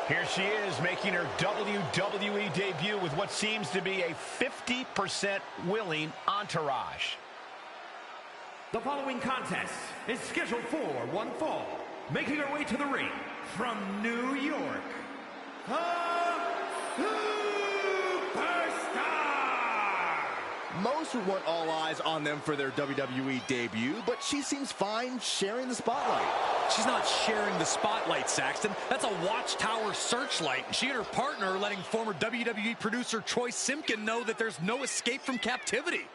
Here she is making her WWE debut with what seems to be a 50% willing entourage. The following contest is scheduled for one fall. Making her way to the ring from New York, a superstar! Most would want all eyes on them for their WWE debut, but she seems fine sharing the spotlight. She's not sharing the spotlight, Saxton. That's a watchtower searchlight. She and her partner are letting former WWE producer Troy Simpkin know that there's no escape from captivity.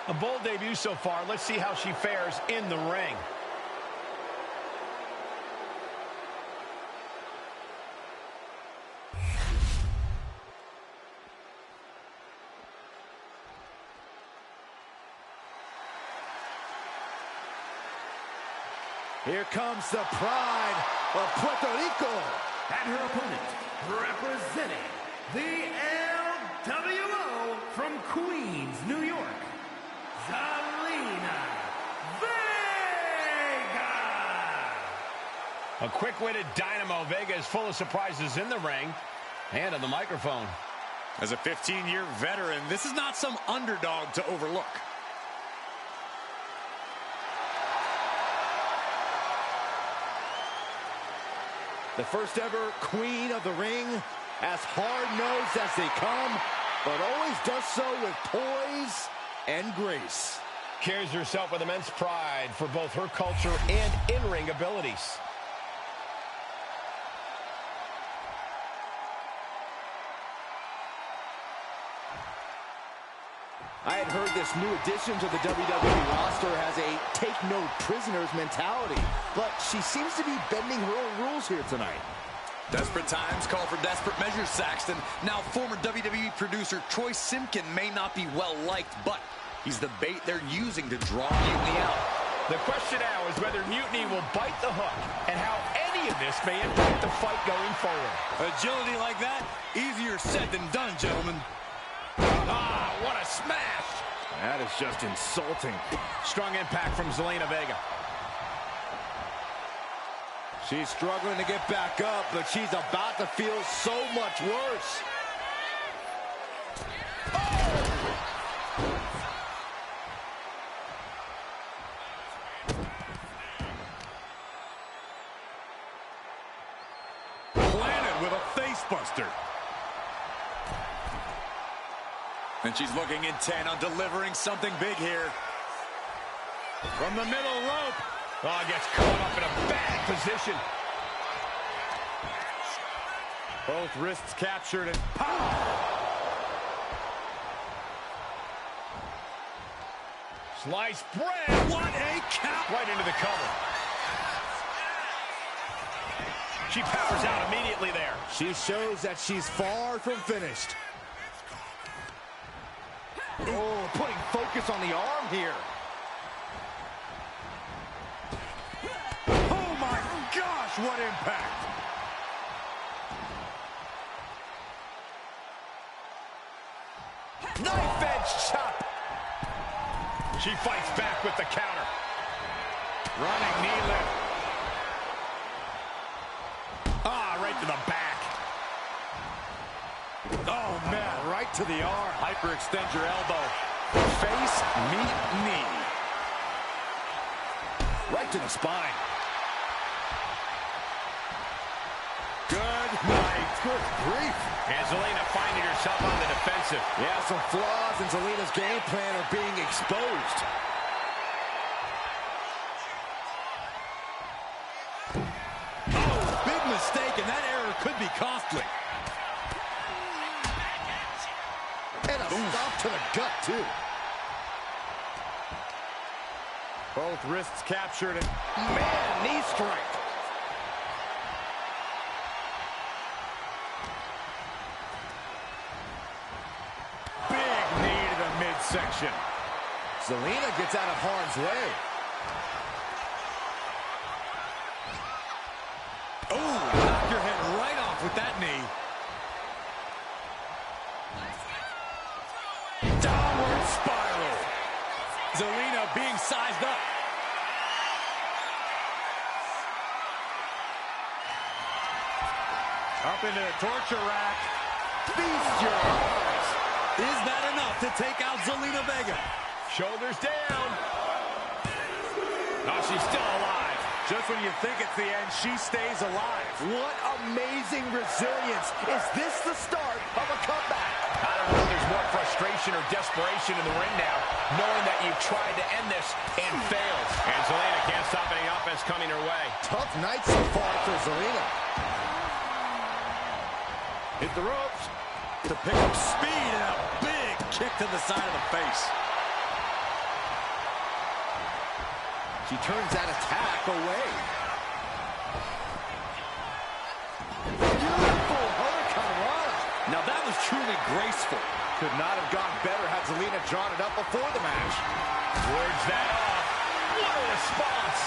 A bold debut so far. Let's see how she fares in the ring. Here comes the pride of Puerto Rico. And her opponent, representing the LWO from Queens, New York, Zelina Vega! A quick-witted Dynamo. Vega is full of surprises in the ring and on the microphone. As a 15-year veteran, this is not some underdog to overlook. The first ever queen of the ring, as hard-nosed as they come, but always does so with poise and grace. Carries herself with immense pride for both her culture and in-ring abilities. I had heard this new addition to the WWE roster has a take-no-prisoners mentality, but she seems to be bending her own rules here tonight. Desperate times call for desperate measures, Saxton. Now, former WWE producer Troy Simpkin may not be well-liked, but he's the bait they're using to draw Mutiny out. The question now is whether Mutiny will bite the hook and how any of this may impact the fight going forward. Agility like that, easier said than done, gentlemen. Ah, what a smash! That is just insulting. Strong impact from Zelina Vega. She's struggling to get back up, but she's about to feel so much worse. Planted with a facebuster. And she's looking intent on delivering something big here. From the middle rope. Oh, gets caught up in a bad position. Both wrists captured and pow! Sliced bread. What a count! Right into the cover. She powers out immediately there. She shows that she's far from finished. Oh, putting focus on the arm here. Oh my gosh, what impact! Knife edge chop. She fights back with the counter. Running knee lift. Ah, right to the back. Oh man, right to the arm. Hyperextend your elbow. Face, meet, knee. Right to the spine. Good night. Good grief. And Zelina finding herself on the defensive. Yeah, some flaws in Zelina's game plan are being exposed. Oh, big mistake, and that error could be costly. And a stop to the gut, too. Both wrists captured and Man, knee strike. big knee to the midsection. Zelina gets out of harm's way. Oh, knock your head right off with that knee. Up into the torture rack. Feast your eyes. Is that enough to take out Zelina Vega? Shoulders down. Oh, she's still alive. Just when you think it's the end, she stays alive. What amazing resilience. Is this the start of a comeback? I don't know if there's more frustration or desperation in the ring now, knowing that you've tried to end this and failed. And Zelina can't stop any offense coming her way. Tough night so far for Zelina. Hit the ropes to pick up speed and a big kick to the side of the face. She turns that attack away. Beautiful hurricanrana. Now that was truly graceful. Could not have gone better had Zelina drawn it up before the match. Words that off. What a response.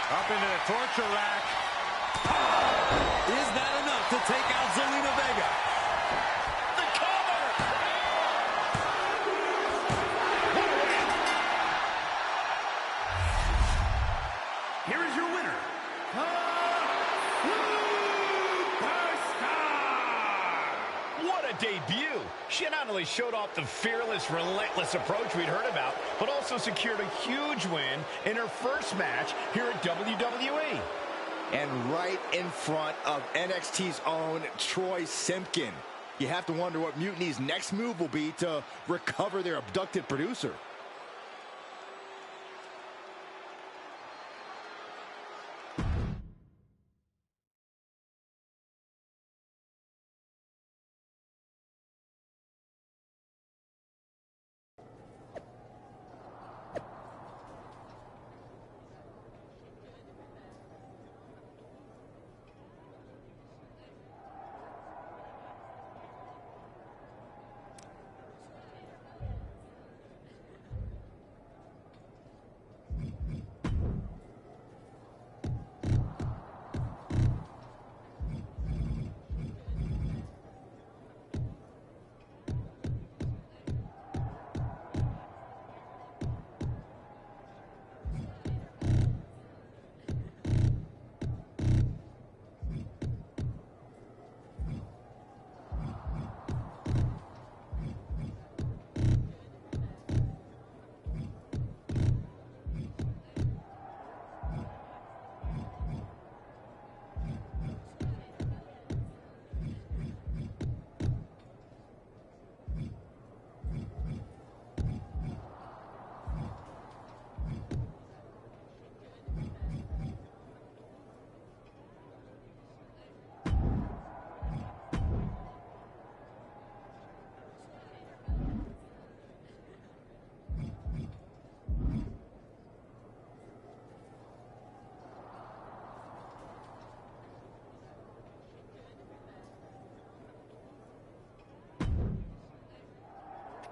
Up into the torture rack. Is that enough to take out Zelina Vega? The cover. Here is your winner, What a debut. She not only showed off the fearless, relentless approach we'd heard about, but also secured a huge win in her first match here at WWE. And right in front of NXT's own Troy Simpkin. You have to wonder what Mutiny's next move will be to recover their abducted producer.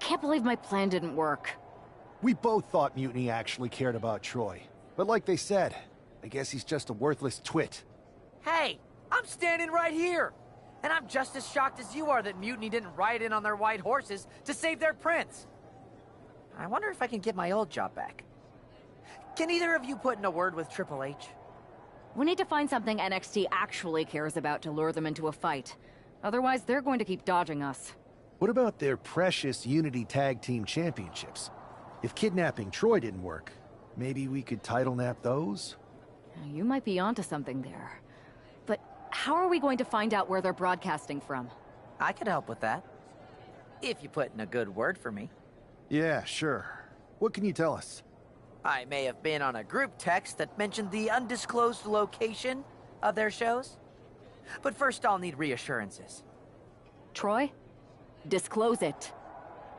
Can't believe my plan didn't work. We both thought Mutiny actually cared about Troy. But like they said, I guess he's just a worthless twit. Hey, I'm standing right here. And I'm just as shocked as you are that Mutiny didn't ride in on their white horses to save their prince. I wonder if I can get my old job back. Can either of you put in a word with Triple H? We need to find something NXT actually cares about to lure them into a fight. Otherwise, they're going to keep dodging us. What about their precious Unity Tag Team Championships? If kidnapping Troy didn't work, maybe we could title nap those? You might be onto something there. But how are we going to find out where they're broadcasting from? I could help with that. If you put in a good word for me. Yeah, sure. What can you tell us? I may have been on a group text that mentioned the undisclosed location of their shows. But first I'll need reassurances. Troy? Disclose it.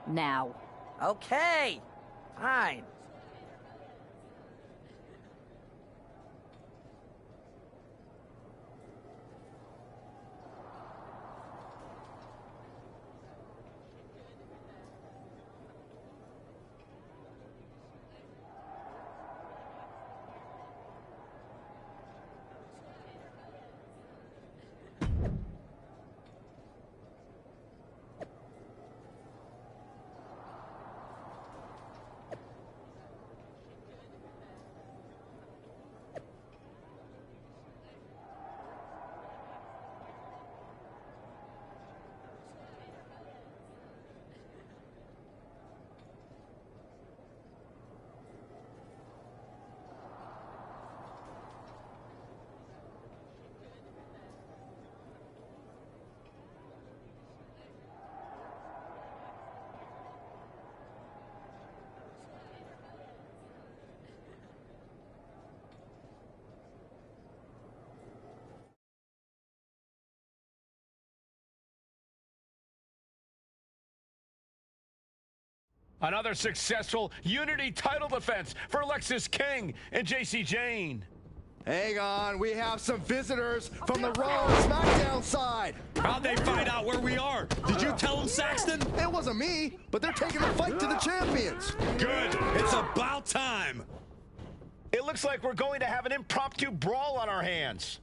Now. Okay. Fine. Another successful Unity title defense for Lexis King and JC Jane. Hang on, we have some visitors from the Raw and SmackDown side. How'd they find out where we are? Did you tell them, Saxton? It wasn't me, but they're taking the fight to the champions. Good. It's about time. It looks like we're going to have an impromptu brawl on our hands.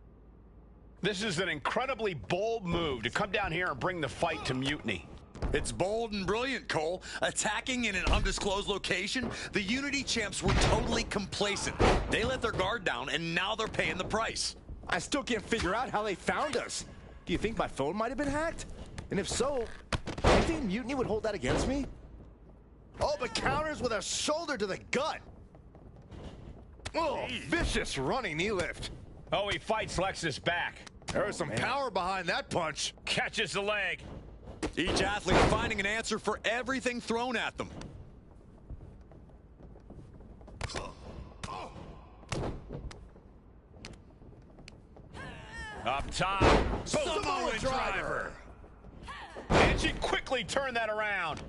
This is an incredibly bold move to come down here and bring the fight to Mutiny. It's bold and brilliant, Cole. Attacking in an undisclosed location, the Unity champs were totally complacent. They let their guard down, and now they're paying the price. I still can't figure out how they found us. Do you think my phone might have been hacked? And if so, do you think Mutiny would hold that against me? Oh, but counters with a shoulder to the gut. Oh, vicious running knee lift. Oh, he fights Lexis back. There was some power behind that punch. Catches the leg. Each athlete finding an answer for everything thrown at them. Up top. Samoan driver. And she quickly turned that around.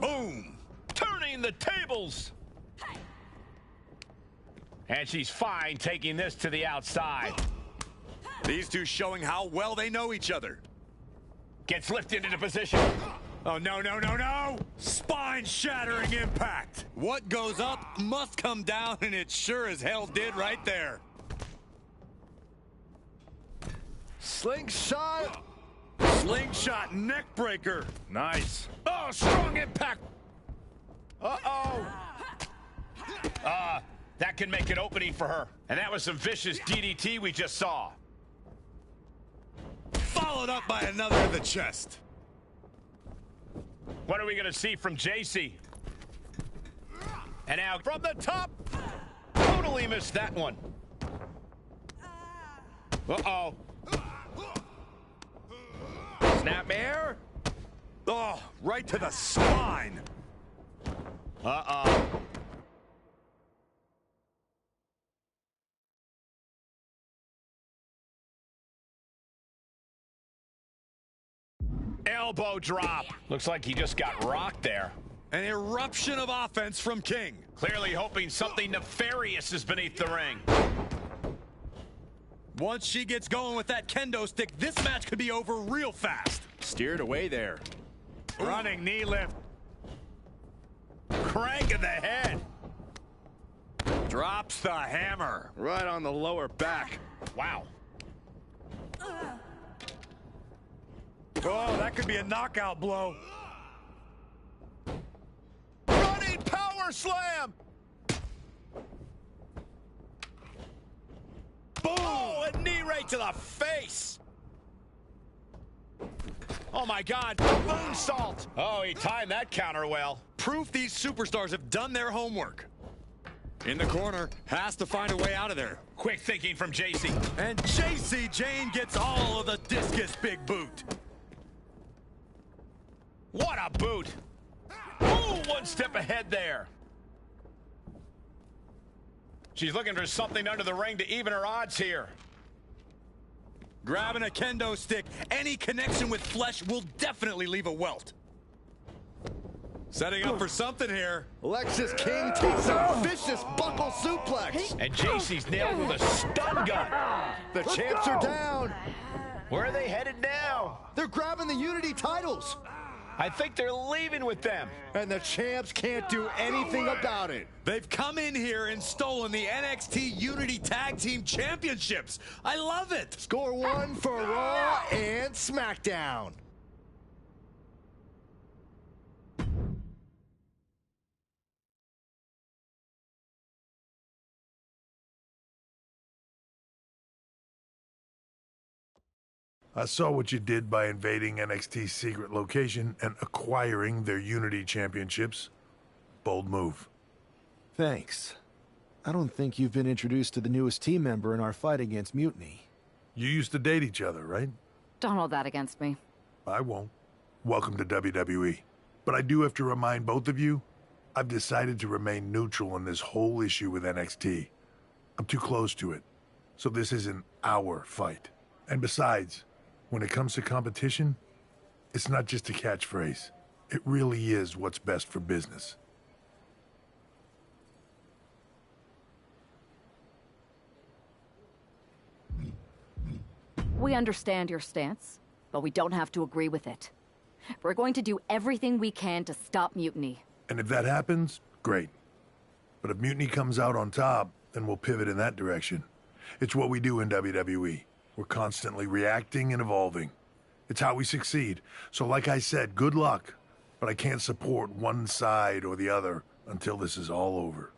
Boom. Turning the tables. And she's fine taking this to the outside. These two showing how well they know each other. Gets lifted into position. Oh, no, no, no, no! Spine-shattering impact! What goes up must come down, and it sure as hell did right there. Slingshot. Slingshot neckbreaker. Nice. Oh, strong impact. Uh-oh. That can make an opening for her. And that was some vicious DDT we just saw. Followed up by another in the chest. What are we going to see from JC? And now from the top. Totally missed that one. Uh-oh. Snapmare. Oh, right to the spine. Uh-oh. Elbow drop. Looks like he just got rocked there. An eruption of offense from King. Clearly hoping something nefarious is beneath the ring. Once she gets going with that kendo stick, this match could be over real fast. Steered away there. Running knee lift. Crank in the head. Drops the hammer. Right on the lower back. Wow. Oh, that could be a knockout blow. Running power slam. Boom! Oh, a knee right to the face. Oh my God, moonsault. Oh, he timed that counter well. Proof these superstars have done their homework. In the corner, has to find a way out of there. Quick thinking from JC. And JC Jane gets all of the discus big boot. What a boot. Ooh, one step ahead there. She's looking for something under the ring to even her odds here. Grabbing a kendo stick, any connection with flesh will definitely leave a welt. Setting up for something here. Lexis King takes a vicious buckle suplex. And JC's nailed with a stun gun. The champs are down. Where are they headed now? They're grabbing the Unity titles. I think they're leaving with them. And the champs can't do anything about it. They've come in here and stolen the NXT Unity Tag Team Championships. I love it. Score one for Raw and SmackDown. I saw what you did by invading NXT's secret location and acquiring their Unity championships. Bold move. Thanks. I don't think you've been introduced to the newest team member in our fight against Mutiny. You used to date each other, right? Don't hold that against me. I won't. Welcome to WWE. But I do have to remind both of you, I've decided to remain neutral in this whole issue with NXT. I'm too close to it, so this isn't our fight. And besides, when it comes to competition, it's not just a catchphrase. It really is what's best for business. We understand your stance, but we don't have to agree with it. We're going to do everything we can to stop mutiny. And if that happens, great. But if mutiny comes out on top, then we'll pivot in that direction. It's what we do in WWE. We're constantly reacting and evolving. It's how we succeed. So like I said, good luck. But I can't support one side or the other until this is all over.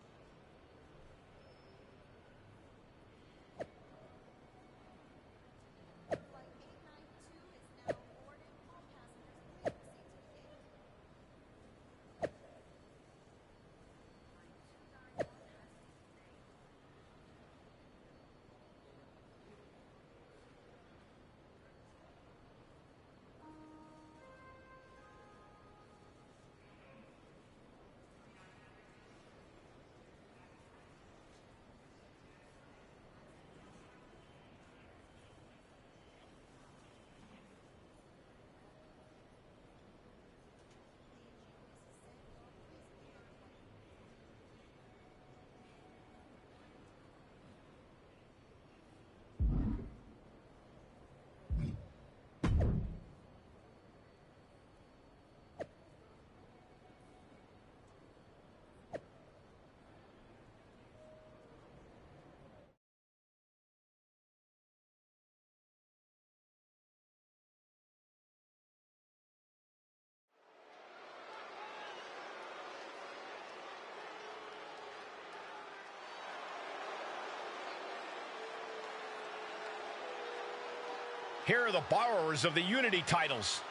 Here are the borrowers of the Unity titles.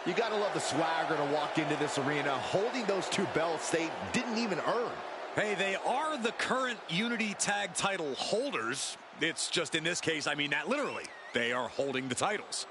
You gotta love the swagger to walk into this arena holding those two belts they didn't even earn. Hey, they are the current Unity Tag title holders. It's just in this case, I mean that literally. They are holding the titles.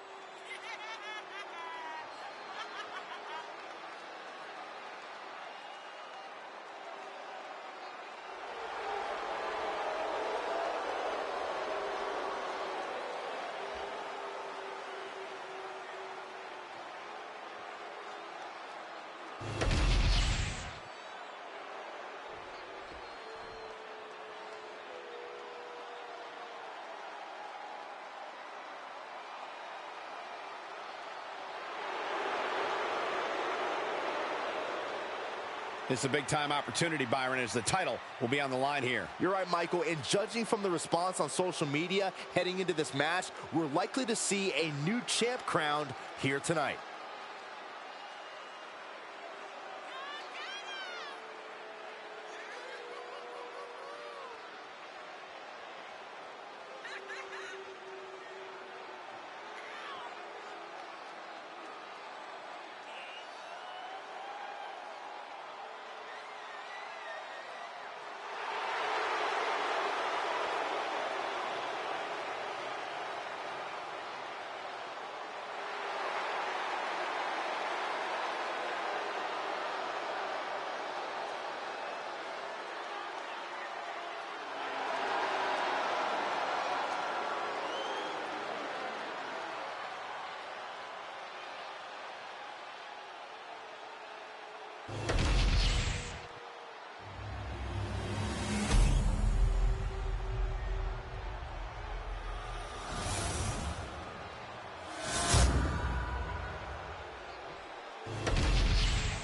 It's a big-time opportunity, Byron, as the title will be on the line here. You're right, Michael, and judging from the response on social media heading into this match, we're likely to see a new champ crowned here tonight.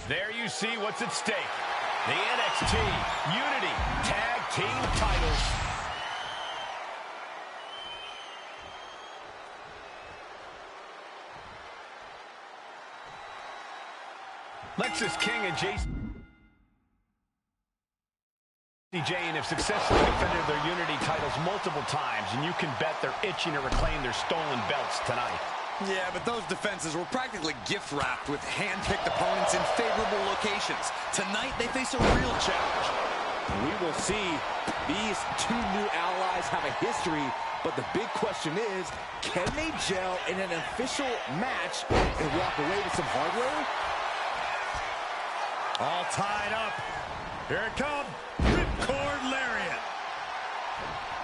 There you see what's at stake. The NXT Unity Tag Team titles. Lexis King and Jane have successfully defended their Unity titles multiple times, and you can bet they're itching to reclaim their stolen belts tonight. Yeah, but those defenses were practically gift-wrapped with hand-picked opponents in favorable locations. Tonight, they face a real challenge. We will see. These two new allies have a history, but the big question is, can they gel in an official match and walk away with some hardware? All tied up. Here it comes. Ripcord lariat.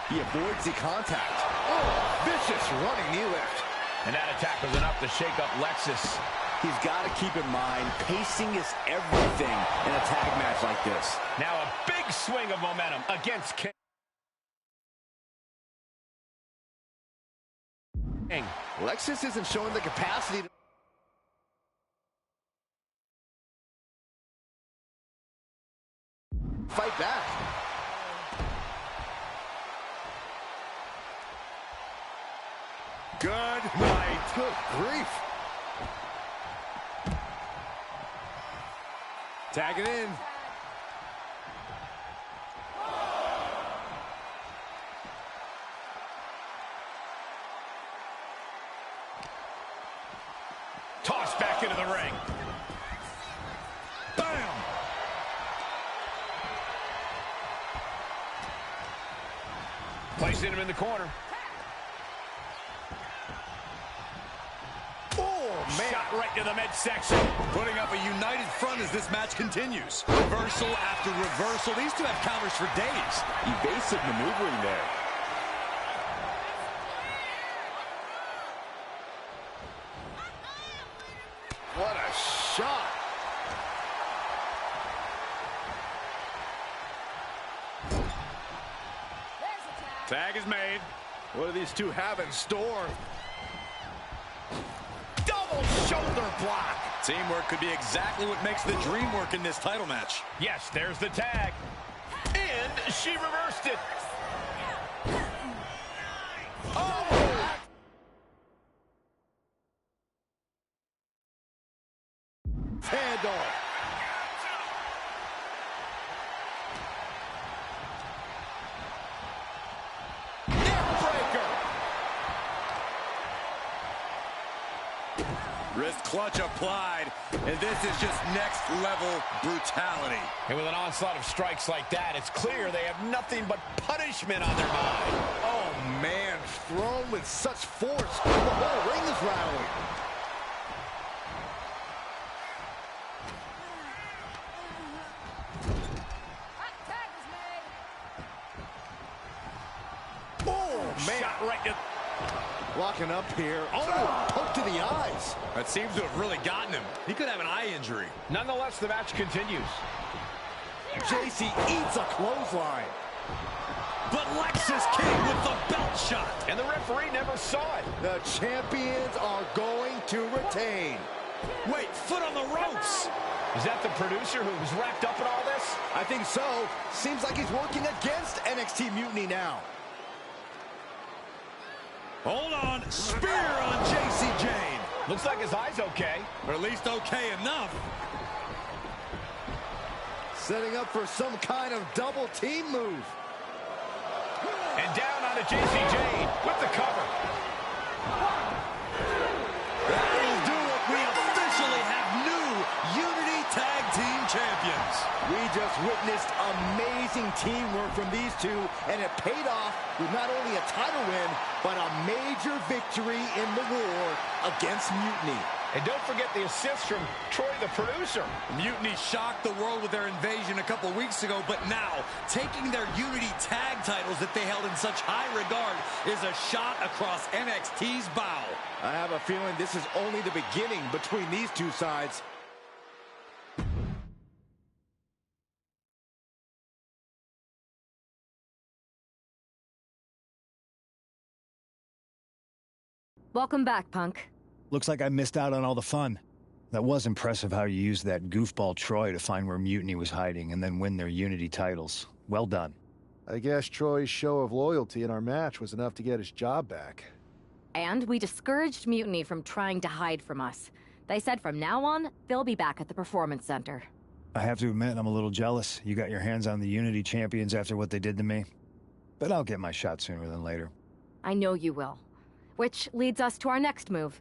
He avoids the contact. Oh, vicious running knee lift. And that attack was enough to shake up Lexis. He's got to keep in mind, pacing is everything in a tag match like this. Now a big swing of momentum against King. Lexus isn't showing the capacity to... fight back. Good night. Good grief. Tag it in. Tossed back into the ring. Bam! Placing him in the corner. Man. Shot right to the midsection. Putting up a united front as this match continues. Reversal after reversal. These two have counters for days. Evasive maneuvering there. What a shot. Tag is made. What do these two have in store? Double shoulder block. Teamwork could be exactly what makes the dream work in this title match. Yes, there's the tag. And she reversed it. Oh! Handle. Wrist clutch applied, and this is just next level brutality. And with an onslaught of strikes like that, it's clear they have nothing but punishment on their mind. Oh, man. Thrown with such force. The whole ring is rattling. Oh, man. Shot right to... Locking up here. Oh, poke to the eyes. That seems to have really gotten him. He could have an eye injury. Nonetheless, the match continues. JC eats a clothesline. But Lexus King with the belt shot. And the referee never saw it. The champions are going to retain. Wait, foot on the ropes. Is that the producer who's wrapped up in all this? I think so. Seems like he's working against NXT Mutiny now. Hold on. Spear on JC Jane. Looks like his eye's okay. Or at least okay enough. Setting up for some kind of double team move. And down onto JC Jane with the cover. That'll do it. We officially have new Unity Tag Team Champions. We just witnessed amazing teamwork from these two, and it paid off with not only a title win, but a major victory in the war against Mutiny. And don't forget the assist from Troy, the producer. Mutiny shocked the world with their invasion a couple weeks ago, but now, taking their Unity tag titles that they held in such high regard is a shot across NXT's bow. I have a feeling this is only the beginning between these two sides. Welcome back, Punk. Looks like I missed out on all the fun. That was impressive how you used that goofball Troy to find where Mutiny was hiding and then win their Unity titles. Well done. I guess Troy's show of loyalty in our match was enough to get his job back. And we discouraged Mutiny from trying to hide from us. They said from now on, they'll be back at the Performance Center. I have to admit, I'm a little jealous. You got your hands on the Unity champions after what they did to me. But I'll get my shot sooner than later. I know you will. Which leads us to our next move.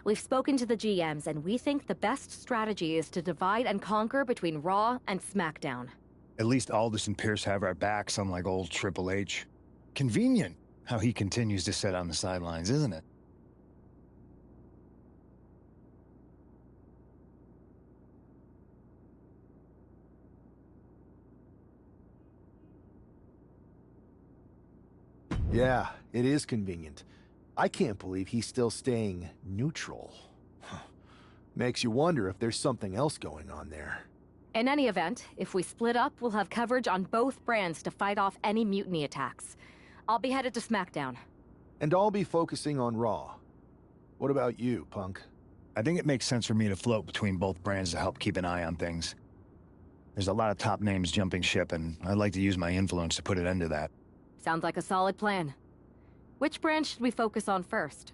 We've spoken to the GMs, and we think the best strategy is to divide and conquer between Raw and SmackDown. At least Aldous and Pierce have our backs, unlike old Triple H. Convenient how he continues to sit on the sidelines, isn't it? Yeah, it is convenient. I can't believe he's still staying neutral. Makes you wonder if there's something else going on there. In any event, if we split up, we'll have coverage on both brands to fight off any mutiny attacks. I'll be headed to SmackDown. And I'll be focusing on Raw. What about you, Punk? I think it makes sense for me to float between both brands to help keep an eye on things. There's a lot of top names jumping ship, and I'd like to use my influence to put an end to that. Sounds like a solid plan. Which brand should we focus on first?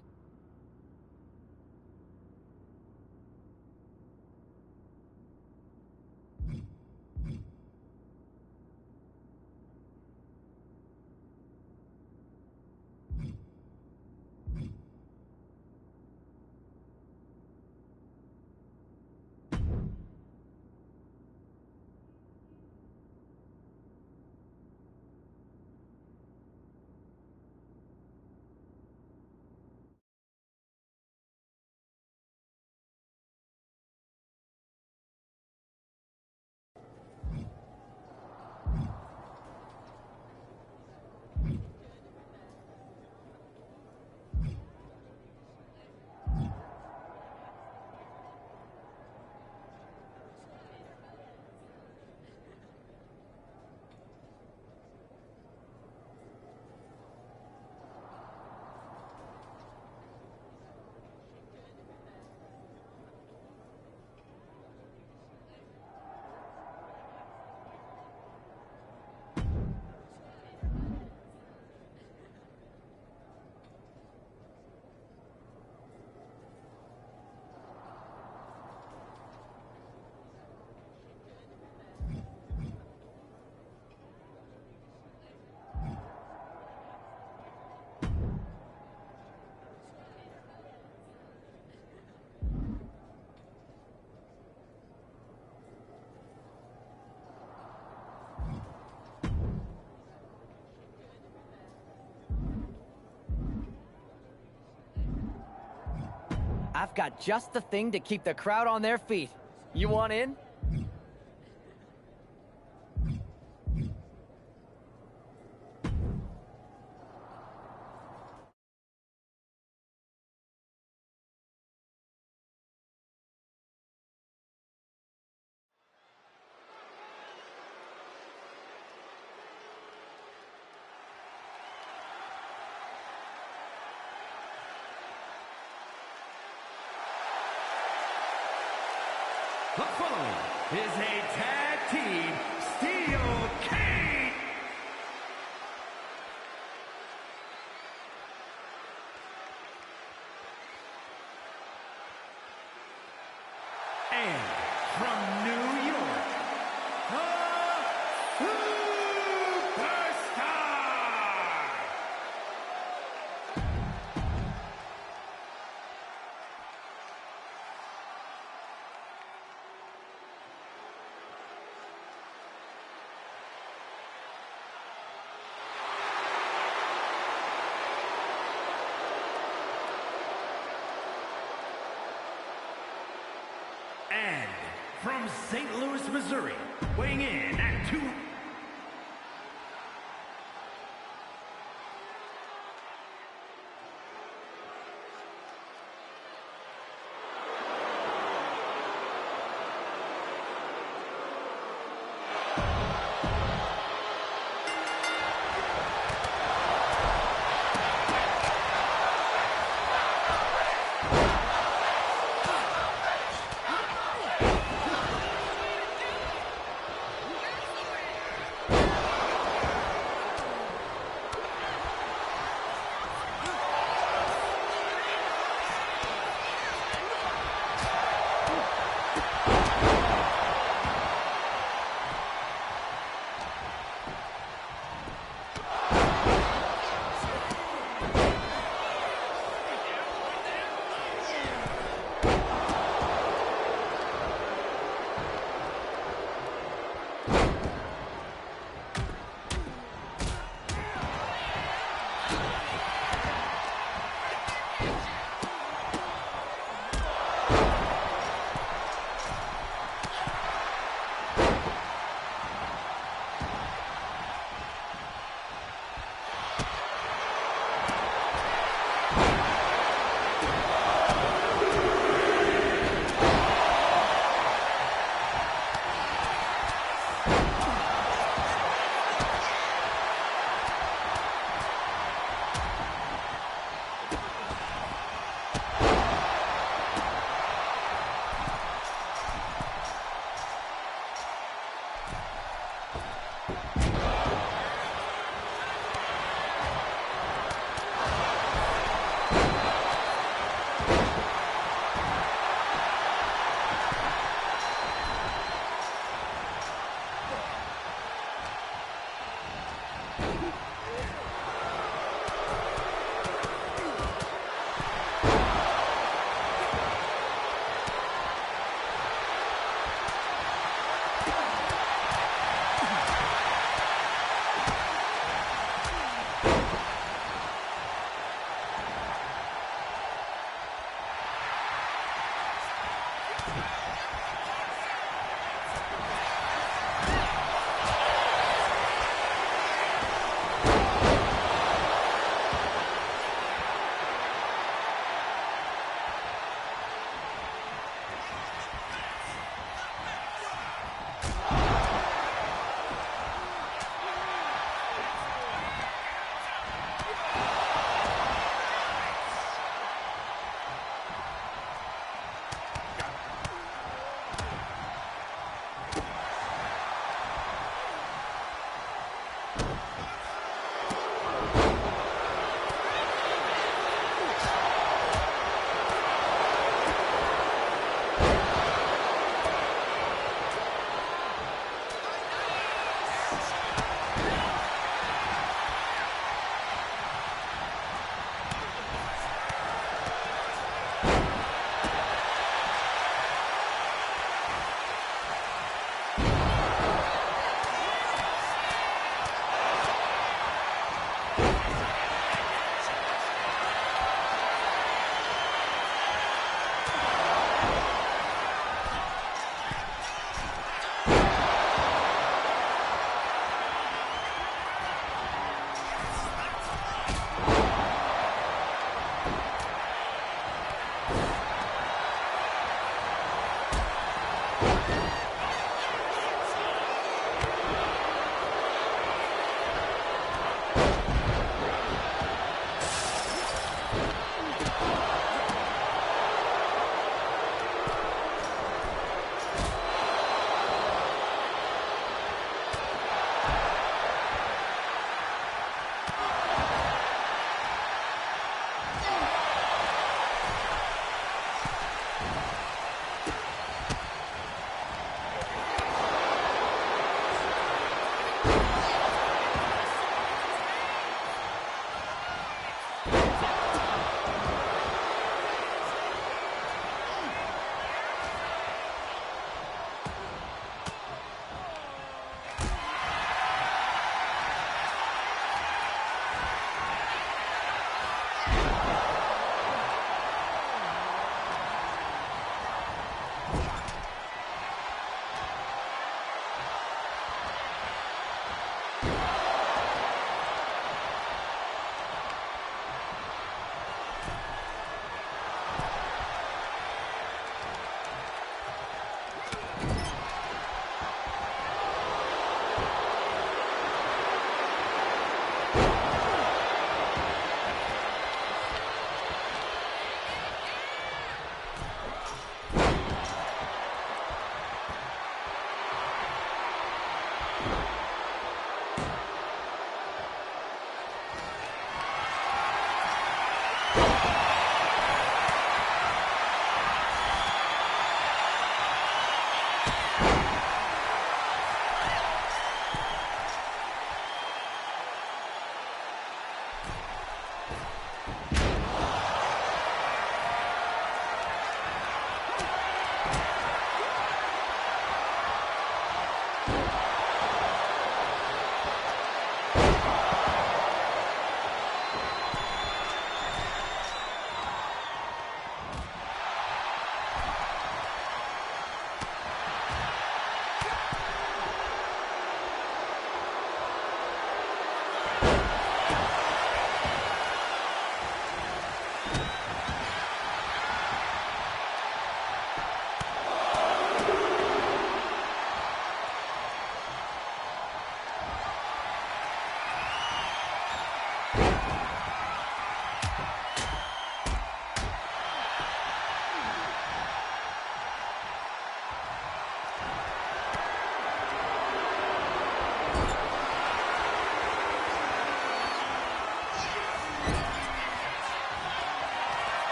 I've got just the thing to keep the crowd on their feet. You want in? The following is a tag team steel cage. And from New York, the Superstar. And from St. Louis, Missouri, weighing in at 2...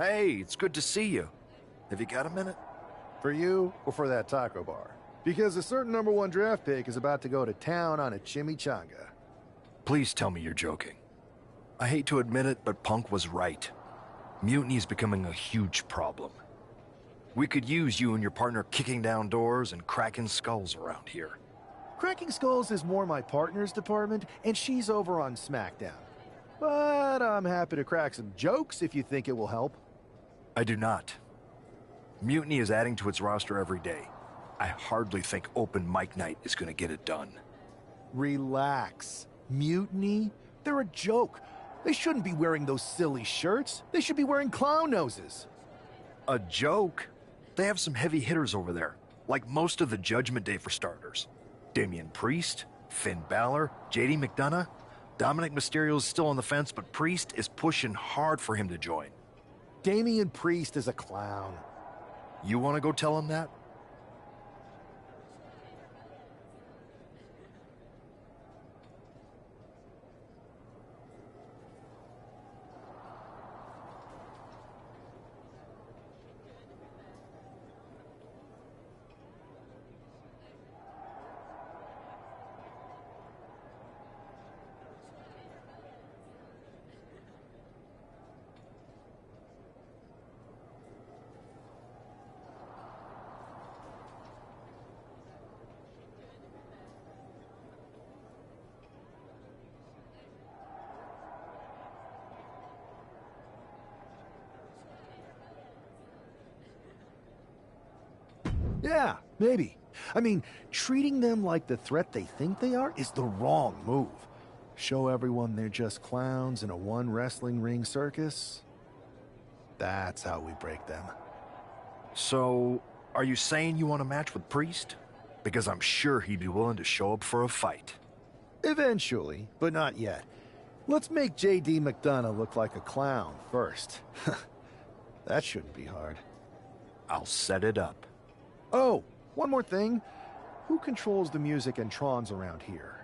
Hey, it's good to see you. Have you got a minute? For you or for that taco bar? Because a certain #1 draft pick is about to go to town on a chimichanga. Please tell me you're joking. I hate to admit it, but Punk was right. Mutiny is becoming a huge problem. We could use you and your partner kicking down doors and cracking skulls around here. Cracking skulls is more my partner's department, and she's over on SmackDown. But I'm happy to crack some jokes if you think it will help. I do not. Mutiny is adding to its roster every day. I hardly think open mic night is going to get it done. Relax. Mutiny? They're a joke. They shouldn't be wearing those silly shirts. They should be wearing clown noses. A joke? They have some heavy hitters over there, like most of the Judgment Day for starters. Damian Priest, Finn Balor, JD McDonough. Dominic Mysterio is still on the fence, but Priest is pushing hard for him to join. Damian Priest is a clown. You want to go tell him that? Yeah, maybe. I mean, treating them like the threat they think they are is the wrong move. Show everyone they're just clowns in a one wrestling ring circus. That's how we break them. So, are you saying you want a match with Priest? Because I'm sure he'd be willing to show up for a fight. Eventually, but not yet. Let's make JD McDonough look like a clown first. That shouldn't be hard. I'll set it up. Oh, one more thing. Who controls the music and trons around here?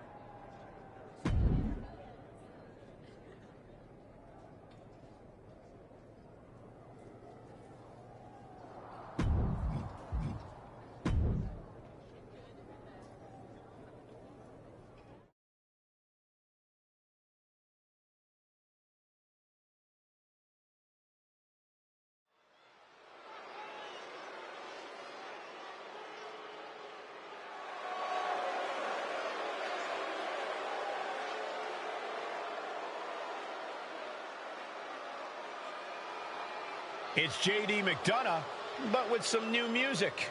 It's JD McDonough, but with some new music.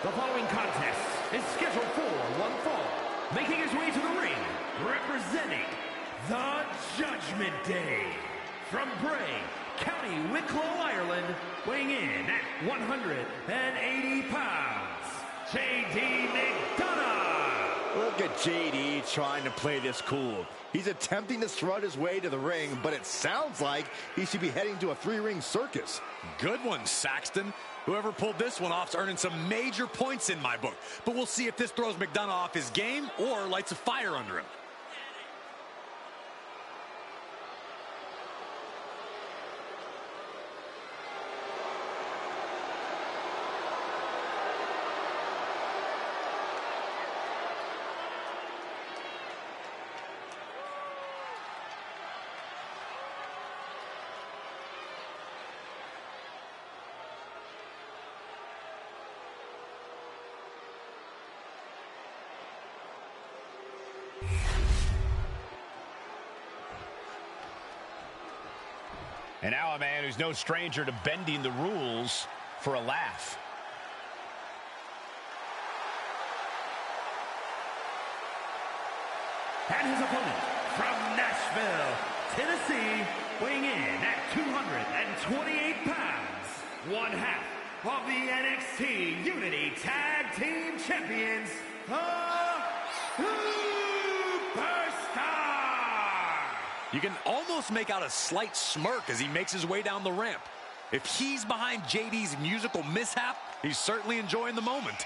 The following contest is scheduled for one fall. Making his way to the ring, representing the Judgment Day. From Bray, County Wicklow, Ireland, weighing in at 180 pounds, JD McDonough. Look at JD trying to play this cool. He's attempting to strut his way to the ring, but it sounds like he should be heading to a three-ring circus. Good one, Saxton. Whoever pulled this one off's earning some major points in my book. But we'll see if this throws McDonough off his game or lights a fire under him. And now a man who's no stranger to bending the rules for a laugh. And his opponent from Nashville, Tennessee, weighing in at 228 pounds, one half of the NXT Unity Tag Team Champions, the Superstar! You can almost make out a slight smirk as he makes his way down the ramp. If he's behind JD's musical mishap, he's certainly enjoying the moment.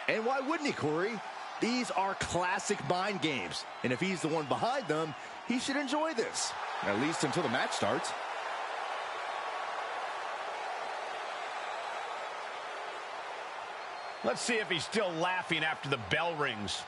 And why wouldn't he, Corey? These are classic mind games. And if he's the one behind them, he should enjoy this. At least until the match starts. Let's see if he's still laughing after the bell rings.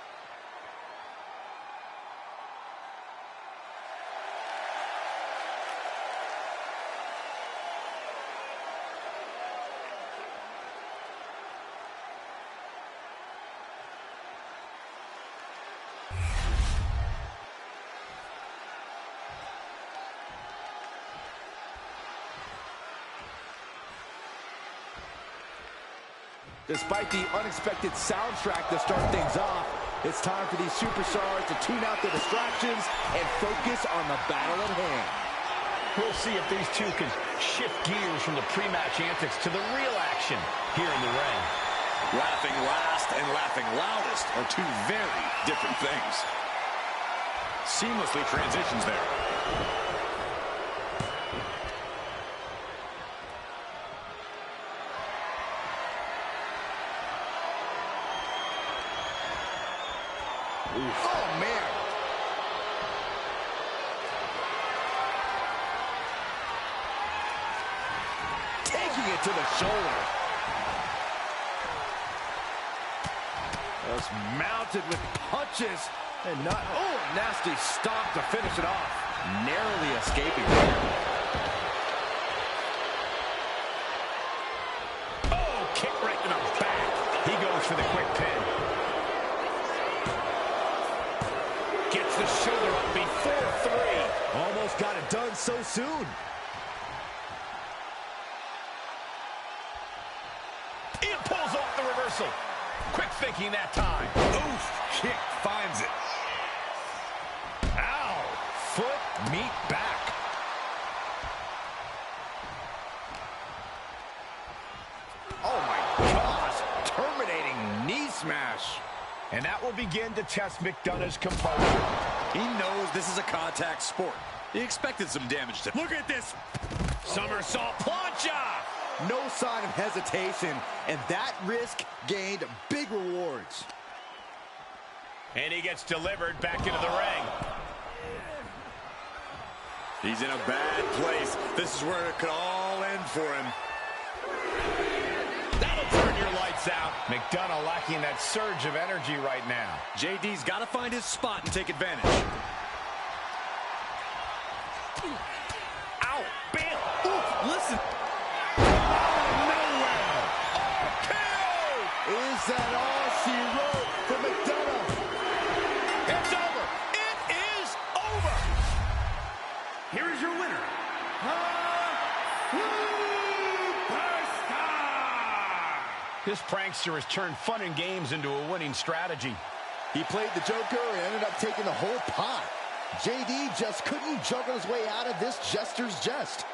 Despite the unexpected soundtrack to start things off, it's time for these superstars to tune out the distractions and focus on the battle at hand. We'll see if these two can shift gears from the pre-match antics to the real action here in the ring. Laughing last and laughing loudest are two very different things. Seamlessly transitions there. Oh, man. Taking it to the shoulder. Just mounted with punches. And not, oh, nasty stop to finish it off. Narrowly escaping. Oh, kick right to the back. He goes for the quick pin. Gets the shoulder up before 3. Almost got it done so soon. He pulls off the reversal. Quick thinking that time. Oof, kick finds it. Ow, foot, meet back. Oh my gosh, terminating knee smash. And that will begin to test McDonough's composure. He knows this is a contact sport. He expected some damage to... Look at this. Somersault plancha. No sign of hesitation, and that risk gained big rewards. And he gets delivered back into the ring. He's in a bad place. This is where it could all end for him. That'll turn your lights out. McDonough lacking that surge of energy right now. JD's got to find his spot and take advantage. Ow, bam. Oof, listen. Is that all she wrote for McDonough? It's over. It is over. Here is your winner, the Superstar! This prankster has turned fun and games into a winning strategy. He played the Joker and ended up taking the whole pot. JD just couldn't juggle his way out of this jester's jest.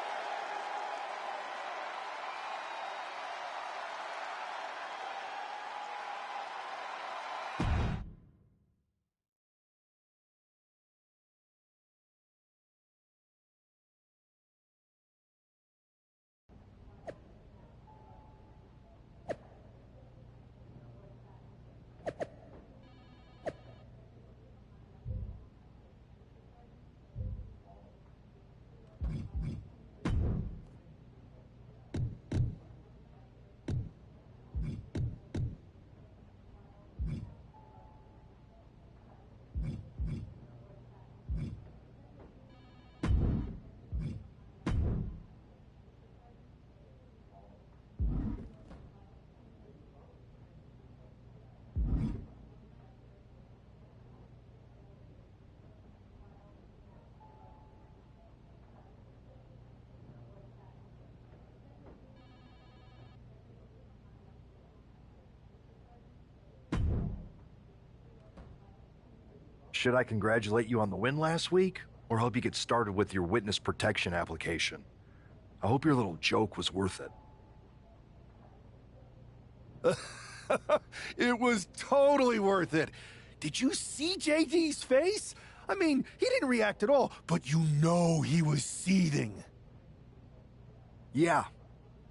Should I congratulate you on the win last week, or help you get started with your witness protection application? I hope your little joke was worth it. It was totally worth it. Did you see JD's face? I mean, he didn't react at all, but you know he was seething. Yeah,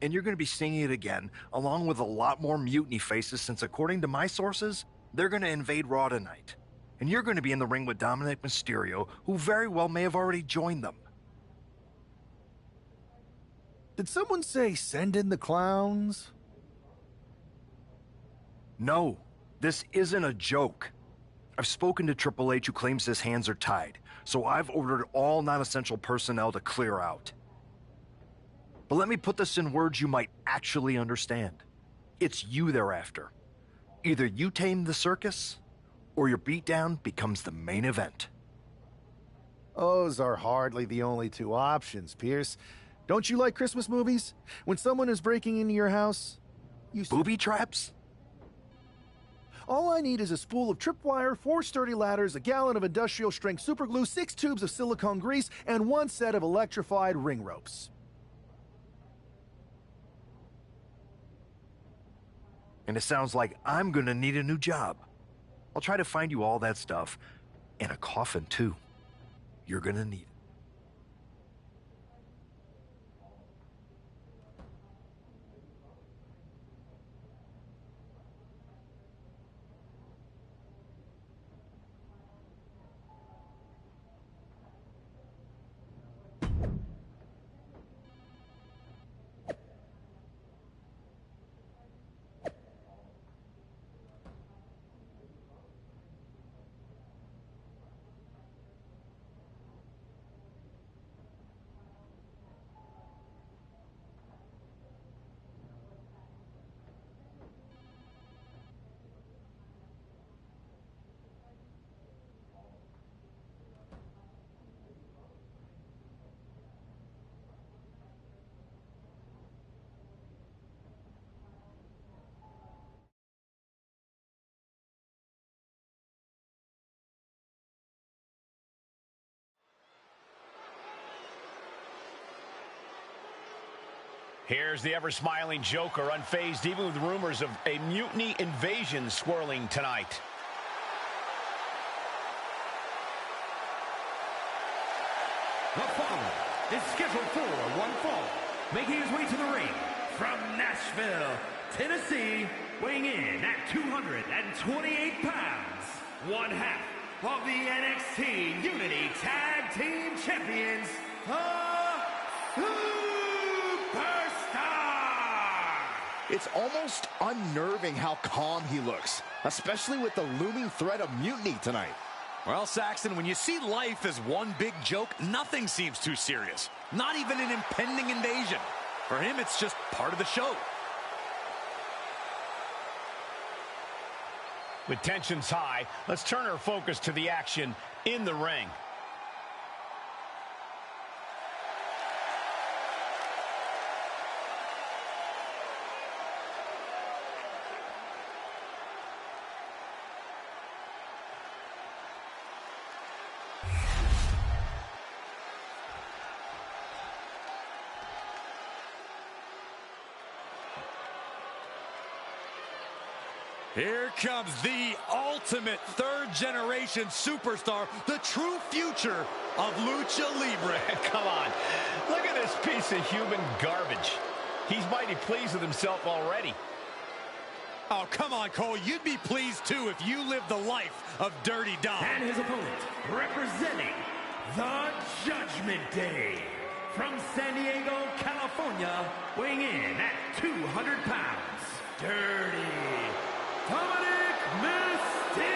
and you're going to be seeing it again, along with a lot more mutiny faces, since according to my sources, they're going to invade Raw tonight. And you're going to be in the ring with Dominic Mysterio, who very well may have already joined them. Did someone say send in the clowns? No, this isn't a joke. I've spoken to Triple H, who claims his hands are tied, so I've ordered all non-essential personnel to clear out. But let me put this in words you might actually understand. It's you they're after. Either you tame the circus, or your beatdown becomes the main event. Those are hardly the only two options, Pierce. Don't you like Christmas movies? When someone is breaking into your house, you... Booby traps? All I need is a spool of tripwire, 4 sturdy ladders, a gallon of industrial-strength superglue, 6 tubes of silicone grease, and 1 set of electrified ring ropes. And it sounds like I'm gonna need a new job. I'll try to find you all that stuff, and a coffin too. You're gonna need it. Here's the ever-smiling Joker, unfazed even with rumors of a mutiny invasion swirling tonight. The following is scheduled for one fall, making his way to the ring from Nashville, Tennessee, weighing in at 228 pounds, one half of the NXT Unity Tag Team Champions, the It's almost unnerving how calm he looks, especially with the looming threat of mutiny tonight. Well, Saxton, when you see life as one big joke, nothing seems too serious. Not even an impending invasion. For him, it's just part of the show. With tensions high, let's turn our focus to the action in the ring. Here comes the ultimate third-generation superstar, the true future of Lucha Libre. Come on, look at this piece of human garbage. He's mighty pleased with himself already. Oh, come on, Cole. You'd be pleased, too, if you lived the life of Dirty Dom. And his opponent, representing the Judgment Day, from San Diego, California, weighing in at 200 pounds, Dirty Dominic Mysterio.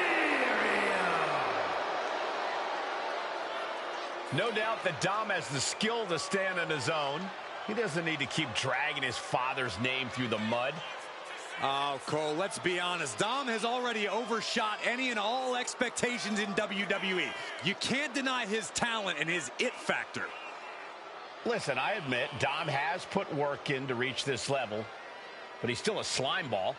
No doubt that Dom has the skill to stand on his own. He doesn't need to keep dragging his father's name through the mud. Oh, Cole, let's be honest. Dom has already overshot any and all expectations in WWE. You can't deny his talent and his it factor. Listen, I admit Dom has put work in to reach this level, but he's still a slime ball.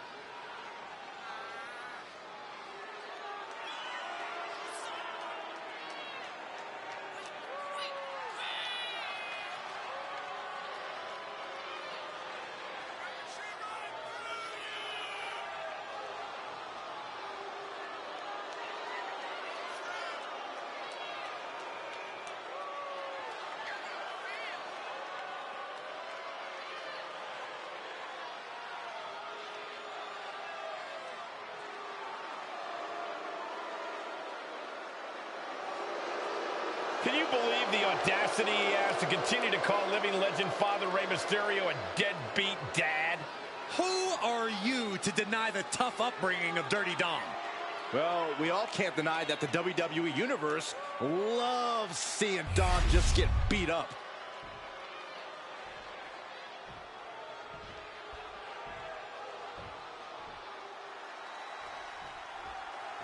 Can you believe the audacity he has to continue to call living legend Father Rey Mysterio a deadbeat dad? Who are you to deny the tough upbringing of Dirty Dom? Well, we all can't deny that the WWE Universe loves seeing Dom just get beat up.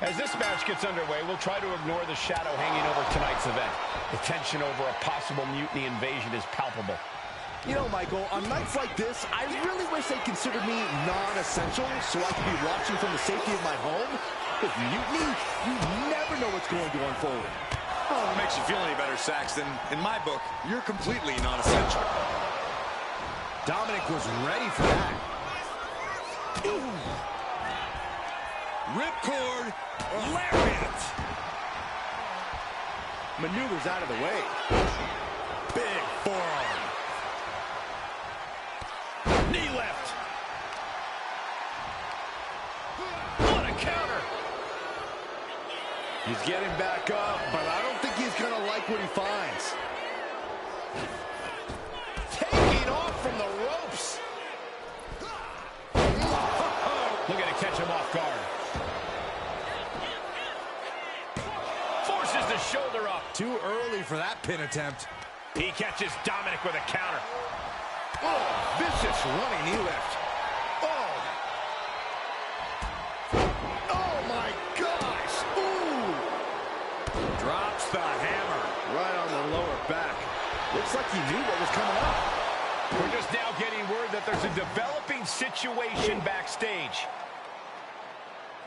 As this match gets underway, we'll try to ignore the shadow hanging over tonight's event. The tension over a possible mutiny invasion is palpable. You know, Michael, on nights like this, I really wish they considered me non-essential so I could be watching from the safety of my home. With mutiny, you never know what's going to unfold. Oh, it makes you feel any better, Saxton. In my book, you're completely non-essential. Dominic was ready for that. Ripcord, lariat. Maneuvers out of the way. Big forearm. Knee left. What a counter. He's getting back up, but I don't think he's going to like what he finds. Taking off from the ropes. Looking to catch him off guard. Forces the shoulder up. Too early for that pin attempt. He catches Dominic with a counter. Oh, vicious running knee lift. Oh. Oh, my gosh. Ooh. Drops the hammer. Right on the lower back. Looks like he knew what was coming up. We're just now getting word that there's a developing situation backstage.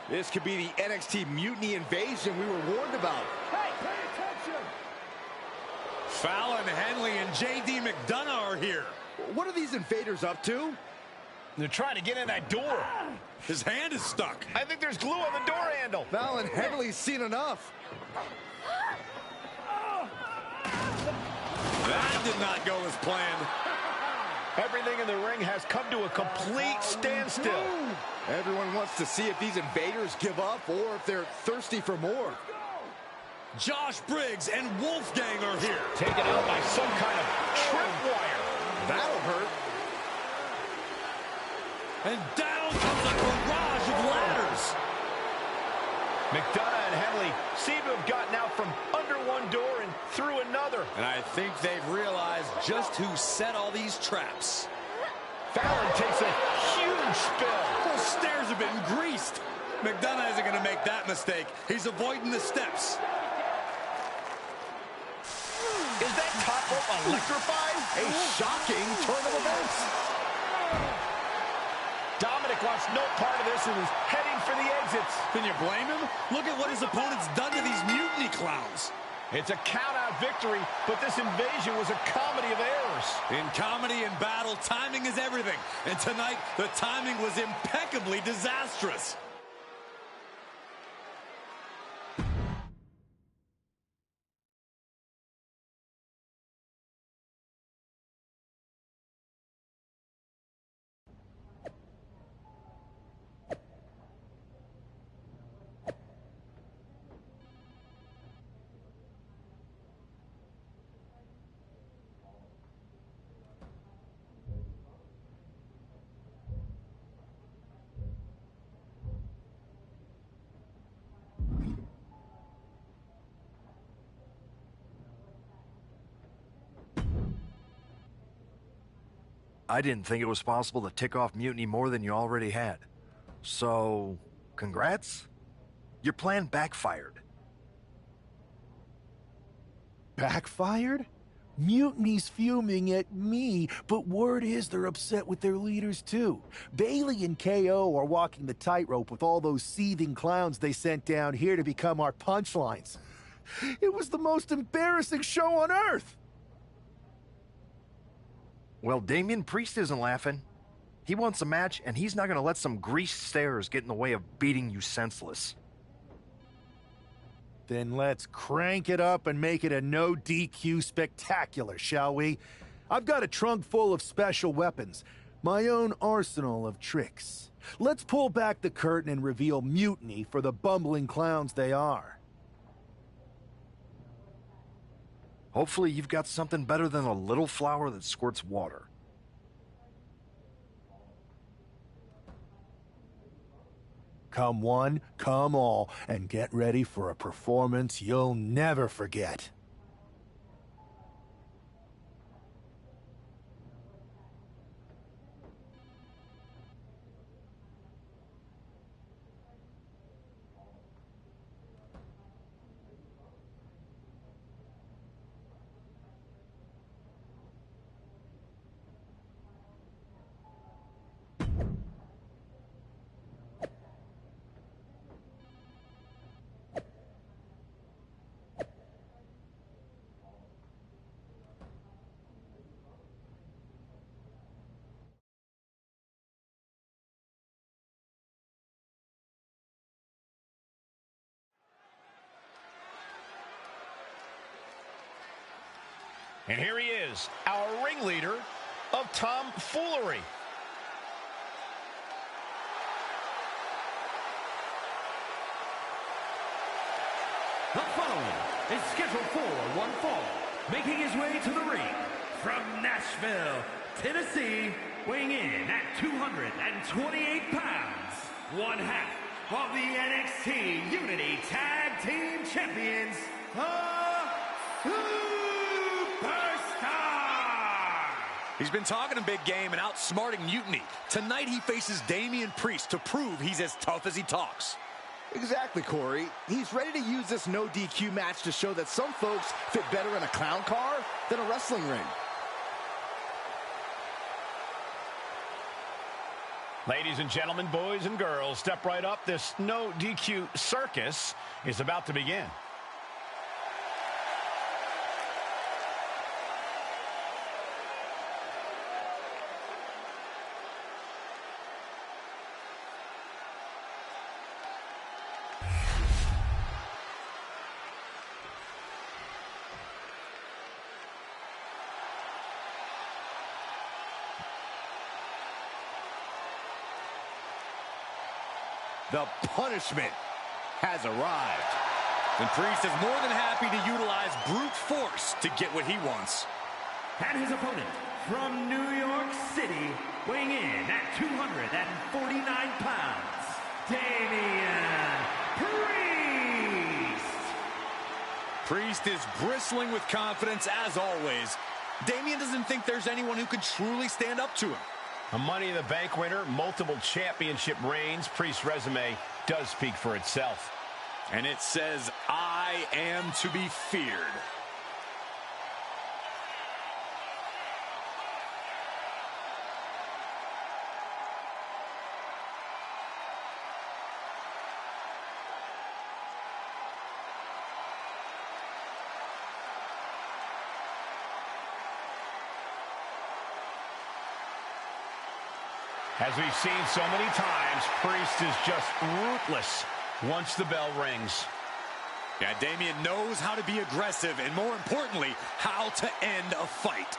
This could be the NXT Mutiny Invasion we were warned about. Hey, pay attention! Fallon Henley and JD McDonough are here. What are these invaders up to? They're trying to get in that door. His hand is stuck. I think there's glue on the door handle. Fallon Henley's seen enough. That did not go as planned. Everything in the ring has come to a complete standstill. Everyone wants to see if these invaders give up or if they're thirsty for more. Josh Briggs and Wolfgang are here. Taken out by some kind of tripwire. That'll hurt. And down comes a barrage of ladders. McDonough and Henley seem to have gotten out from under one door and through another. And I think they've realized just who set all these traps. Fallon takes a huge spill. Those stairs have been greased. McDonough isn't going to make that mistake. He's avoiding the steps. Is that top rope electrified? A shocking turn of events. Dominic wants no part of this and is heading for the exits. Can you blame him? Look at what his opponent's done to these mutiny clowns. It's a count-out victory, but this invasion was a comedy of errors. In comedy and battle, timing is everything. And tonight, the timing was impeccably disastrous. I didn't think it was possible to tick off Mutiny more than you already had. So, congrats? Your plan backfired. Backfired? Mutiny's fuming at me, but word is they're upset with their leaders too. Bailey and KO are walking the tightrope with all those seething clowns they sent down here to become our punchlines. It was the most embarrassing show on earth! Well, Damian Priest isn't laughing. He wants a match, and he's not going to let some greased stairs get in the way of beating you senseless. Then let's crank it up and make it a no DQ spectacular, shall we? I've got a trunk full of special weapons, my own arsenal of tricks. Let's pull back the curtain and reveal Mutiny for the bumbling clowns they are. Hopefully you've got something better than a little flower that squirts water. Come one, come all, and get ready for a performance you'll never forget. And here he is, our ringleader of tomfoolery. The following is scheduled for one fall, making his way to the ring from Nashville, Tennessee, weighing in at 228 pounds, one half of the NXT Unity Tag Team Champions, the Superstar! He's been talking a big game and outsmarting Mutiny. Tonight he faces Damian Priest to prove he's as tough as he talks. Exactly, Corey. He's ready to use this no DQ match to show that some folks fit better in a clown car than a wrestling ring. Ladies and gentlemen, boys and girls, step right up. This no DQ circus is about to begin. The punishment has arrived. And Priest is more than happy to utilize brute force to get what he wants. And his opponent from New York City, weighing in at 249 pounds, Damian Priest. Priest is bristling with confidence as always. Damian doesn't think there's anyone who could truly stand up to him. A Money in the Bank winner, multiple championship reigns. Priest's resume does speak for itself. And it says, I am to be feared. As we've seen so many times, Priest is just ruthless once the bell rings. Yeah, Damian knows how to be aggressive and, more importantly, how to end a fight.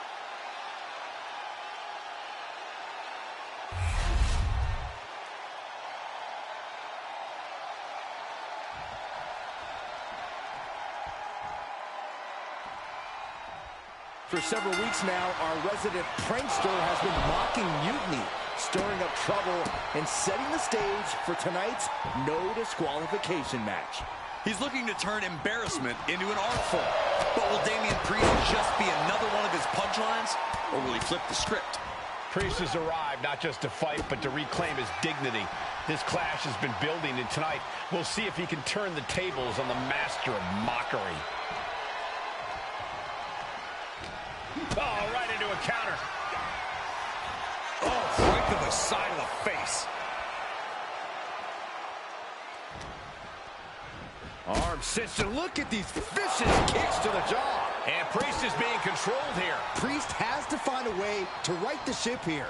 For several weeks now, our resident prankster has been mocking Mutiny, stirring up trouble and setting the stage for tonight's no disqualification match. He's looking to turn embarrassment into an art form. But will Damian Priest just be another one of his punchlines? Or will he flip the script? Priest has arrived not just to fight, but to reclaim his dignity. This clash has been building, and tonight we'll see if he can turn the tables on the master of mockery. Oh, right into a counter. Oh, right to the side of the face. Arm cinched, and look at these vicious kicks to the jaw. And Priest is being controlled here. Priest has to find a way to right the ship here.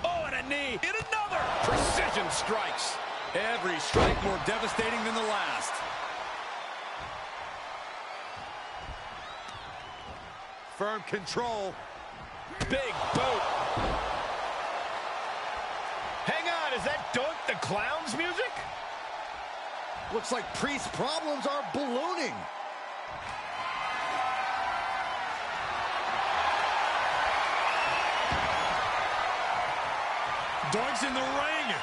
Oh, and a knee. And another. Precision strikes. Every strike more devastating than the last. Firm control. Big boot. Hang on, is that Dunk the Clown's music? Looks like Priest's problems are ballooning. Dunk's in the ring.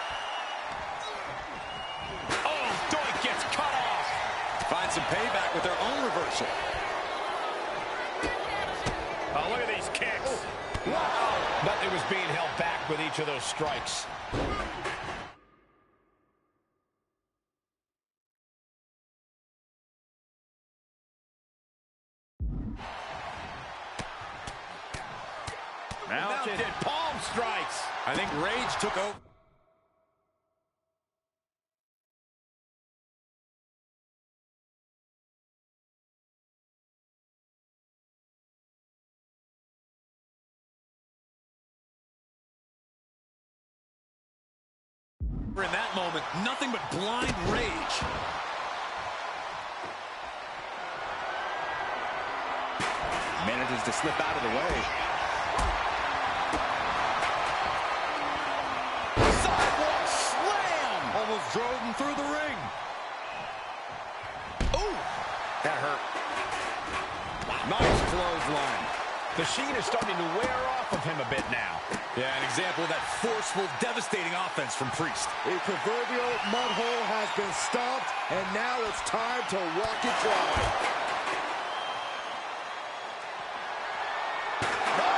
Find some payback with their own reversal. Oh, look at these kicks. Oh, wow. Nothing was being held back with each of those strikes. Mounted palm strikes. I think Rage took over. In that moment, nothing but blind rage. Manages to slip out of the way. Sidewalk slam! Almost drove him through the ring. Ooh! That hurt. Nice clothesline. The sheen is starting to wear off of him a bit now. Yeah, an example of that forceful, devastating offense from Priest. A proverbial mud hole has been stomped, and now it's time to walk it dry. No!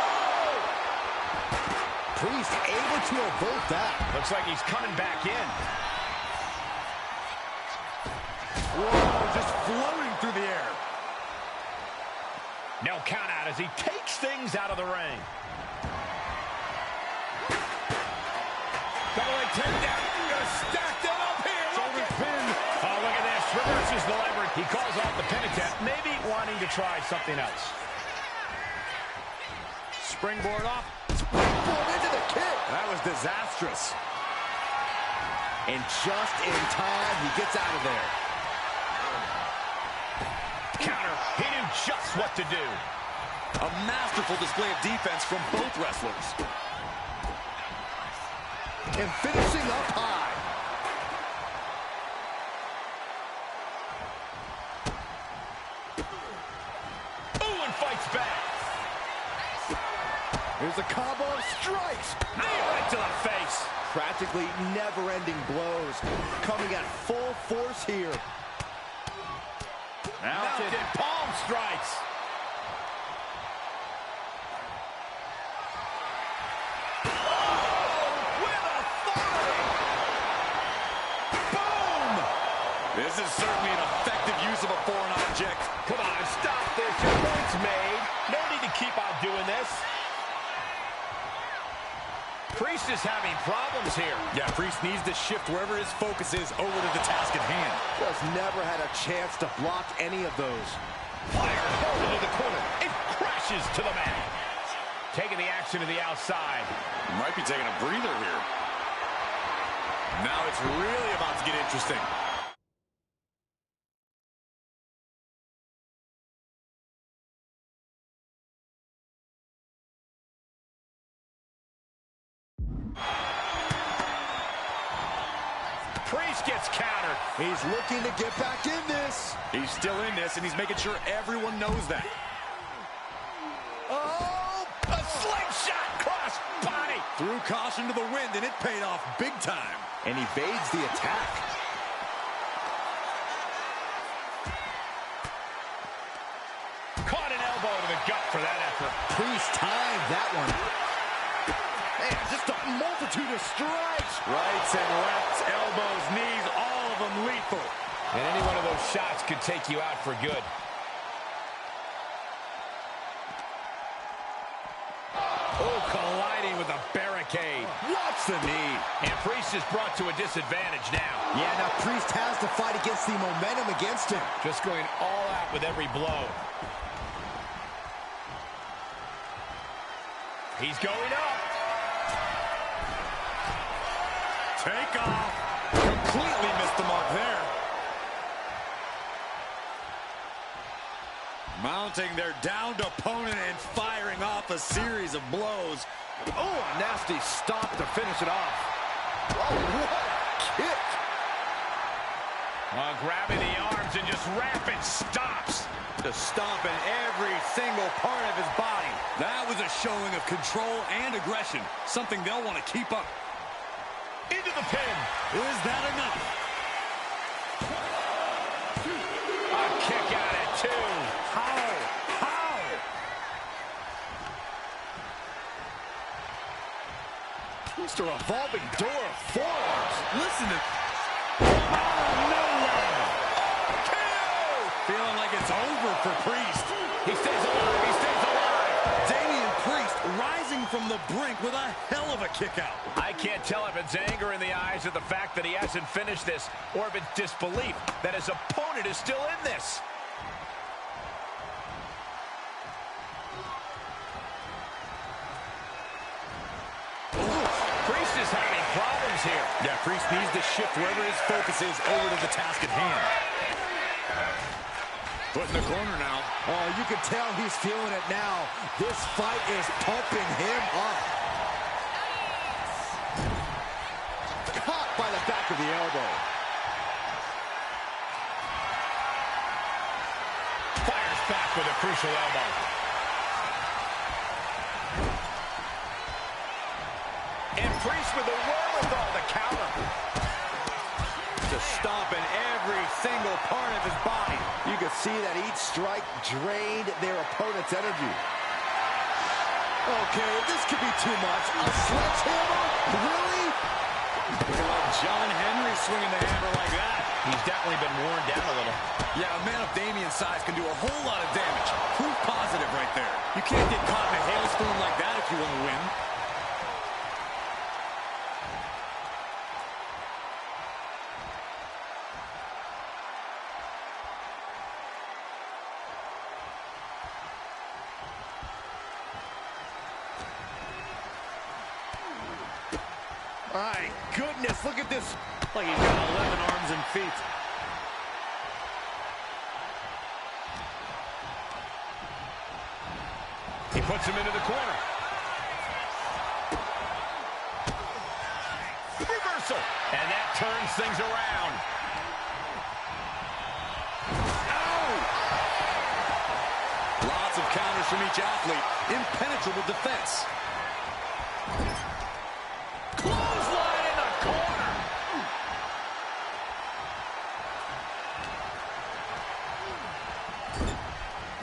Priest able to avert that. Looks like he's coming back in. Whoa, just floating through the air. No count out as he takes things out of the ring. Double leg takedown. Gonna stack them up here. Shoulder pin. Oh, look at this. Reverses the leverage. He calls off the pin attempt, maybe wanting to try something else. Springboard off. Springboard into the kick. That was disastrous. And just in time, he gets out of there. Counter. He knew just what to do. A masterful display of defense from both wrestlers. And finishing up high. Ooh, and fights back. Here's a combo of strikes. Knee right to the face. Practically never-ending blows. Coming at full force here. Mounted palm strikes. This is certainly an effective use of a foreign object. Come on, stop this. Your point's made. No need to keep on doing this. Priest is having problems here. Yeah, Priest needs to shift wherever his focus is over to the task at hand. Just never had a chance to block any of those. Fire home into the corner. It crashes to the mat. Taking the action to the outside. Might be taking a breather here. Now it's really about to get interesting. Priest gets countered. He's looking to get back in this. He's still in this, and he's making sure everyone knows that. Oh, a slingshot cross body. Threw caution to the wind, and it paid off big time. And evades the attack. Caught an elbow to the gut for that effort. Priest timed that one. Man, just a multitude of strikes. Rights and lefts, elbows, knees, all of them lethal. And any one of those shots could take you out for good. Oh, colliding with a barricade. Watch the knee. And Priest is brought to a disadvantage now. Yeah, now Priest has to fight against the momentum against him. Just going all out with every blow. He's going up. Take off. Completely missed the mark there. Mounting their downed opponent and firing off a series of blows. Oh, a nasty stop to finish it off. Oh, what a kick. Grabbing the arms and just rapid stops. Just stomping every single part of his body. That was a showing of control and aggression. Something they'll want to keep up. Into the pin. Is that enough? kick out at 2. How? Just a revolving door of forearms. Listen to... Feeling like it's over for Priest. He stays alive. He stays alive. Damian Priest rising from the brink with a hell of a kick out. I can't tell if it's anger in the eyes at the fact that he hasn't finished this, or if it's disbelief that his opponent is still in this. Priest is having problems here. Yeah, Priest needs to shift wherever his focus is over to the task at hand. Put in the corner now. Oh, you can tell he's feeling it now. This fight is pumping him up. Caught by the back of the elbow. Fires back with a crucial elbow. And Priest with the wherewithal to counter. Just stomping every single part of his body. You can see that each strike drained their opponent's energy. Okay, this could be too much. A sledgehammer? Really? John Henry swinging the hammer like that. He's definitely been worn down a little. Yeah, a man of Damian's size can do a whole lot of damage. Proof positive right there. You can't get caught in a hailstorm like that if you want to win. My goodness, look at this. Like he's got 11 arms and feet. He puts him into the corner. Reversal. And that turns things around. Ow! Lots of counters from each athlete. Impenetrable defense. Clothesline in the corner.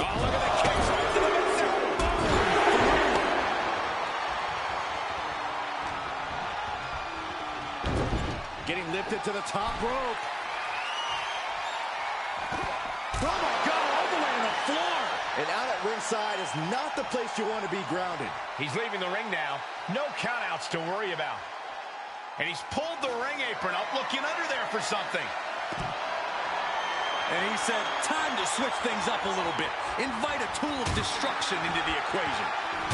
Oh, look at the kicks right to the midsection. Getting lifted to the top rope. Oh my God, all the way to the floor. And out at ringside is not the place you want to be grounded. He's leaving the ring now. No countouts to worry about. And he's pulled the ring apron up, looking under there for something. And he said, time to switch things up a little bit. Invite a tool of destruction into the equation.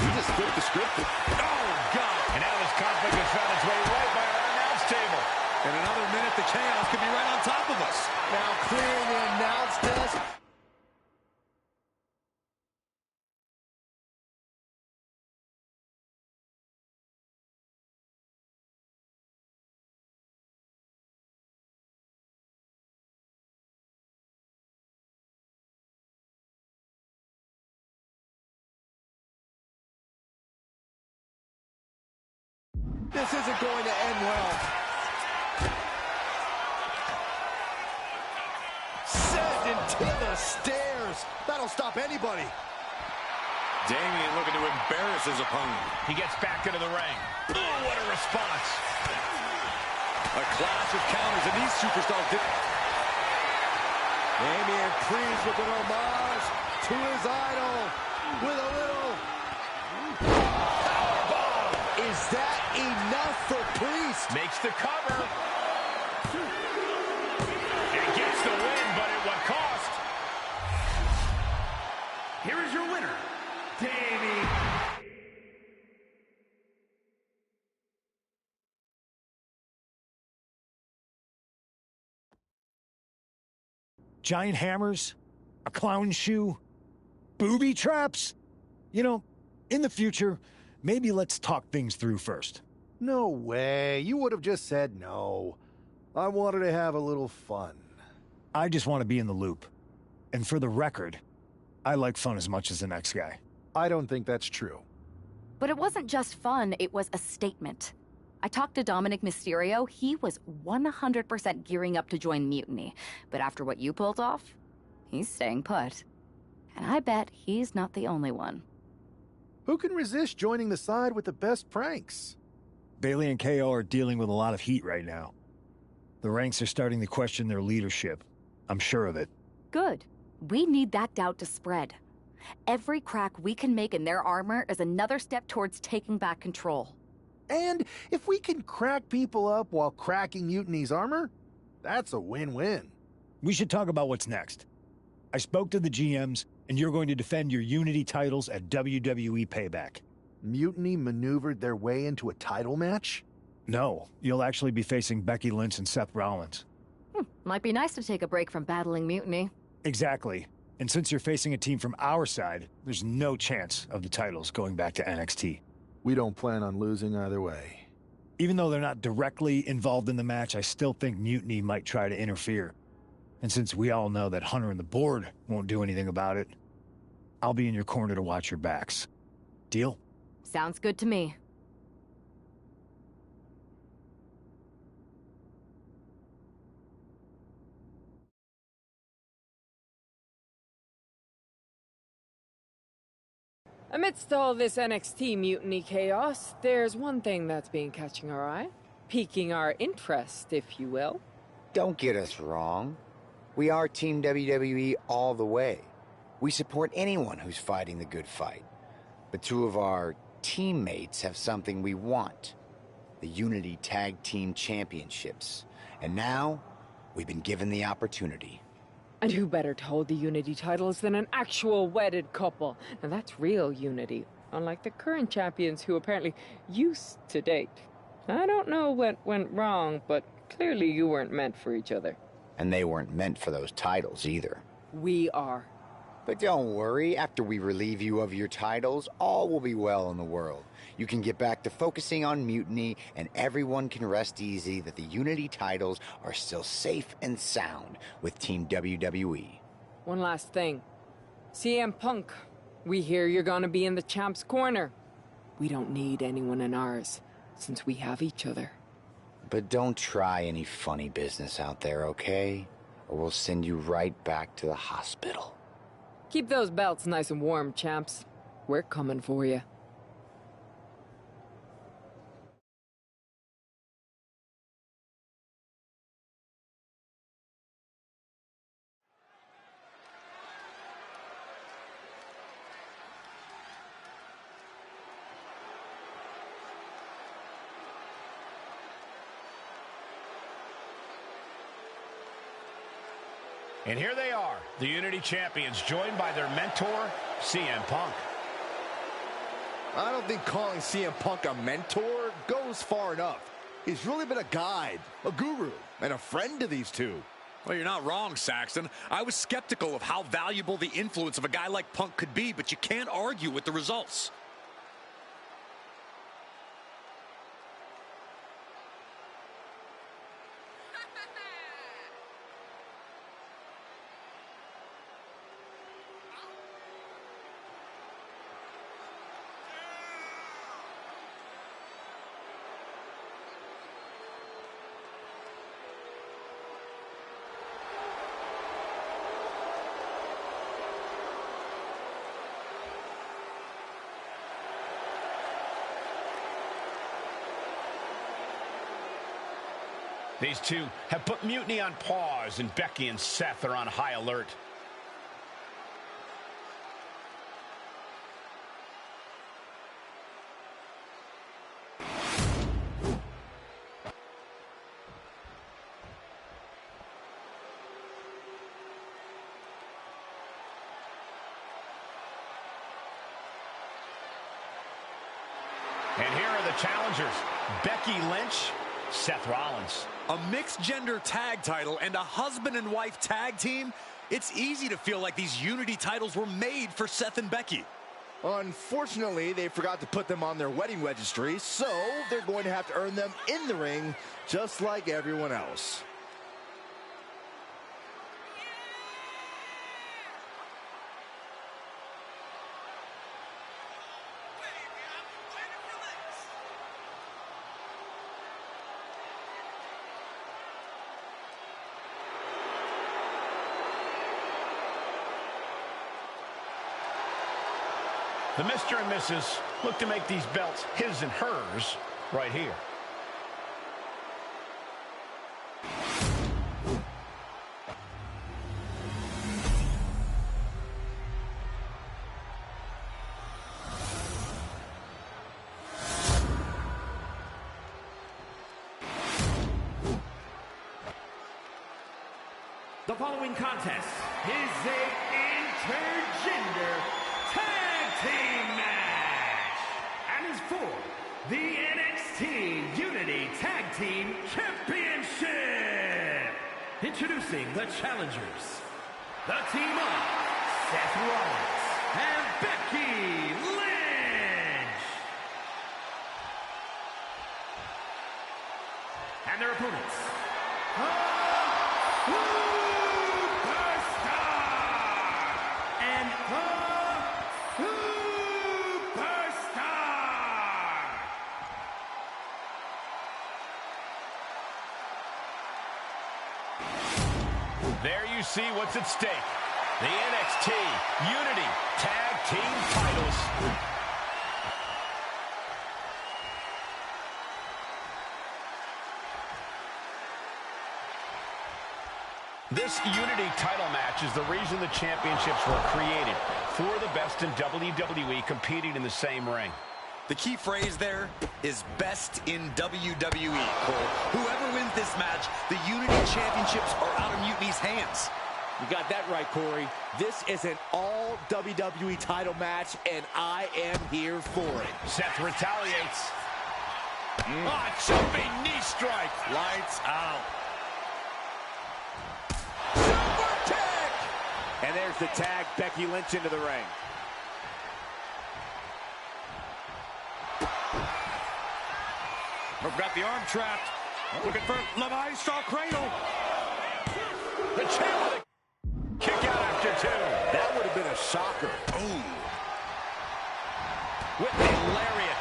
He just flipped the script. Oh, God. And now this conflict has found its way right by our announce table. In another minute, the chaos could be right on top of us. Now clearing the announce desk. This isn't going to end well. Sent into the stairs. That'll stop anybody. Damian looking to embarrass his opponent. He gets back into the ring. Oh, what a response. A clash of counters, and these superstars did... Damian Priest with an homage to his idol with a little powerbomb. Is that enough for Priest? Makes the cover. And gets the win, but at what cost? Here is your winner, Damian. Giant hammers, a clown shoe, booby traps. You know, in the future, maybe let's talk things through first. No way. You would have just said no. I wanted to have a little fun. I just want to be in the loop. And for the record, I like fun as much as the next guy. I don't think that's true. But it wasn't just fun, it was a statement. I talked to Dominic Mysterio. He was 100% gearing up to join Mutiny. But after what you pulled off, he's staying put. And I bet he's not the only one. Who can resist joining the side with the best pranks? Bailey and KO are dealing with a lot of heat right now. The ranks are starting to question their leadership. I'm sure of it. Good. We need that doubt to spread. Every crack we can make in their armor is another step towards taking back control. And if we can crack people up while cracking Mutiny's armor, that's a win-win. We should talk about what's next. I spoke to the GMs, and you're going to defend your Unity titles at WWE Payback. Mutiny maneuvered their way into a title match? No, you'll actually be facing Becky Lynch and Seth Rollins. Might be nice to take a break from battling Mutiny. Exactly. And since you're facing a team from our side, there's no chance of the titles going back to NXT. We don't plan on losing either way. Even though they're not directly involved in the match, I still think Mutiny might try to interfere. And since we all know that Hunter and the board won't do anything about it, I'll be in your corner to watch your backs. Deal? Sounds good to me. Amidst all this NXT mutiny chaos, there's one thing that's been catching our eye. Piquing our interest, if you will. Don't get us wrong. We are Team WWE all the way. We support anyone who's fighting the good fight. But two of our teammates have something we want. The Unity Tag Team Championships. And now, we've been given the opportunity. And who better to hold the Unity titles than an actual wedded couple? Now that's real unity, unlike the current champions who apparently used to date. I don't know what went wrong, but clearly you weren't meant for each other. And they weren't meant for those titles either. We are. But don't worry, after we relieve you of your titles, all will be well in the world. You can get back to focusing on Mutiny, and everyone can rest easy that the Unity titles are still safe and sound with Team WWE. One last thing. CM Punk, we hear you're gonna be in the champ's corner. We don't need anyone in ours, since we have each other. But don't try any funny business out there, okay? Or we'll send you right back to the hospital. Keep those belts nice and warm, champs. We're coming for you. And here they are, the Unity Champions, joined by their mentor, CM Punk. I don't think calling CM Punk a mentor goes far enough. He's really been a guide, a guru, and a friend to these two. Well, you're not wrong, Saxton. I was skeptical of how valuable the influence of a guy like Punk could be, but you can't argue with the results. These two have put Mutiny on pause, and Becky and Seth are on high alert. And here are the challengers, Becky Lynch, Seth Rollins. A mixed-gender tag title and a husband and wife tag team? It's easy to feel like these Unity titles were made for Seth and Becky. Unfortunately, they forgot to put them on their wedding registry, so they're going to have to earn them in the ring, just like everyone else. The Mr. and Mrs. look to make these belts his and hers right here. The following contest is a intergender tag team match and is for the NXT Unity Tag Team Championship. Introducing the challengers, the team of Seth Rollins and Becky Lynch. And their opponents, There you see what's at stake. The NXT Unity Tag Team titles. This Unity title match is the reason the championships were created. For the best in WWE competing in the same ring. The key phrase there is best in WWE, Cole. Whoever wins this match, the Unity Championships are out of Mutiny's hands. You got that right, Corey. This is an all WWE title match, and I am here for it. Seth retaliates. Jumping knee strike. Lights out. Super kick! And there's the tag, Becky Lynch into the ring. Got the arm trapped. Looking for Levi-Straw cradle. The champ. Kick out after two. That would have been a shocker. Ooh. With the lariat.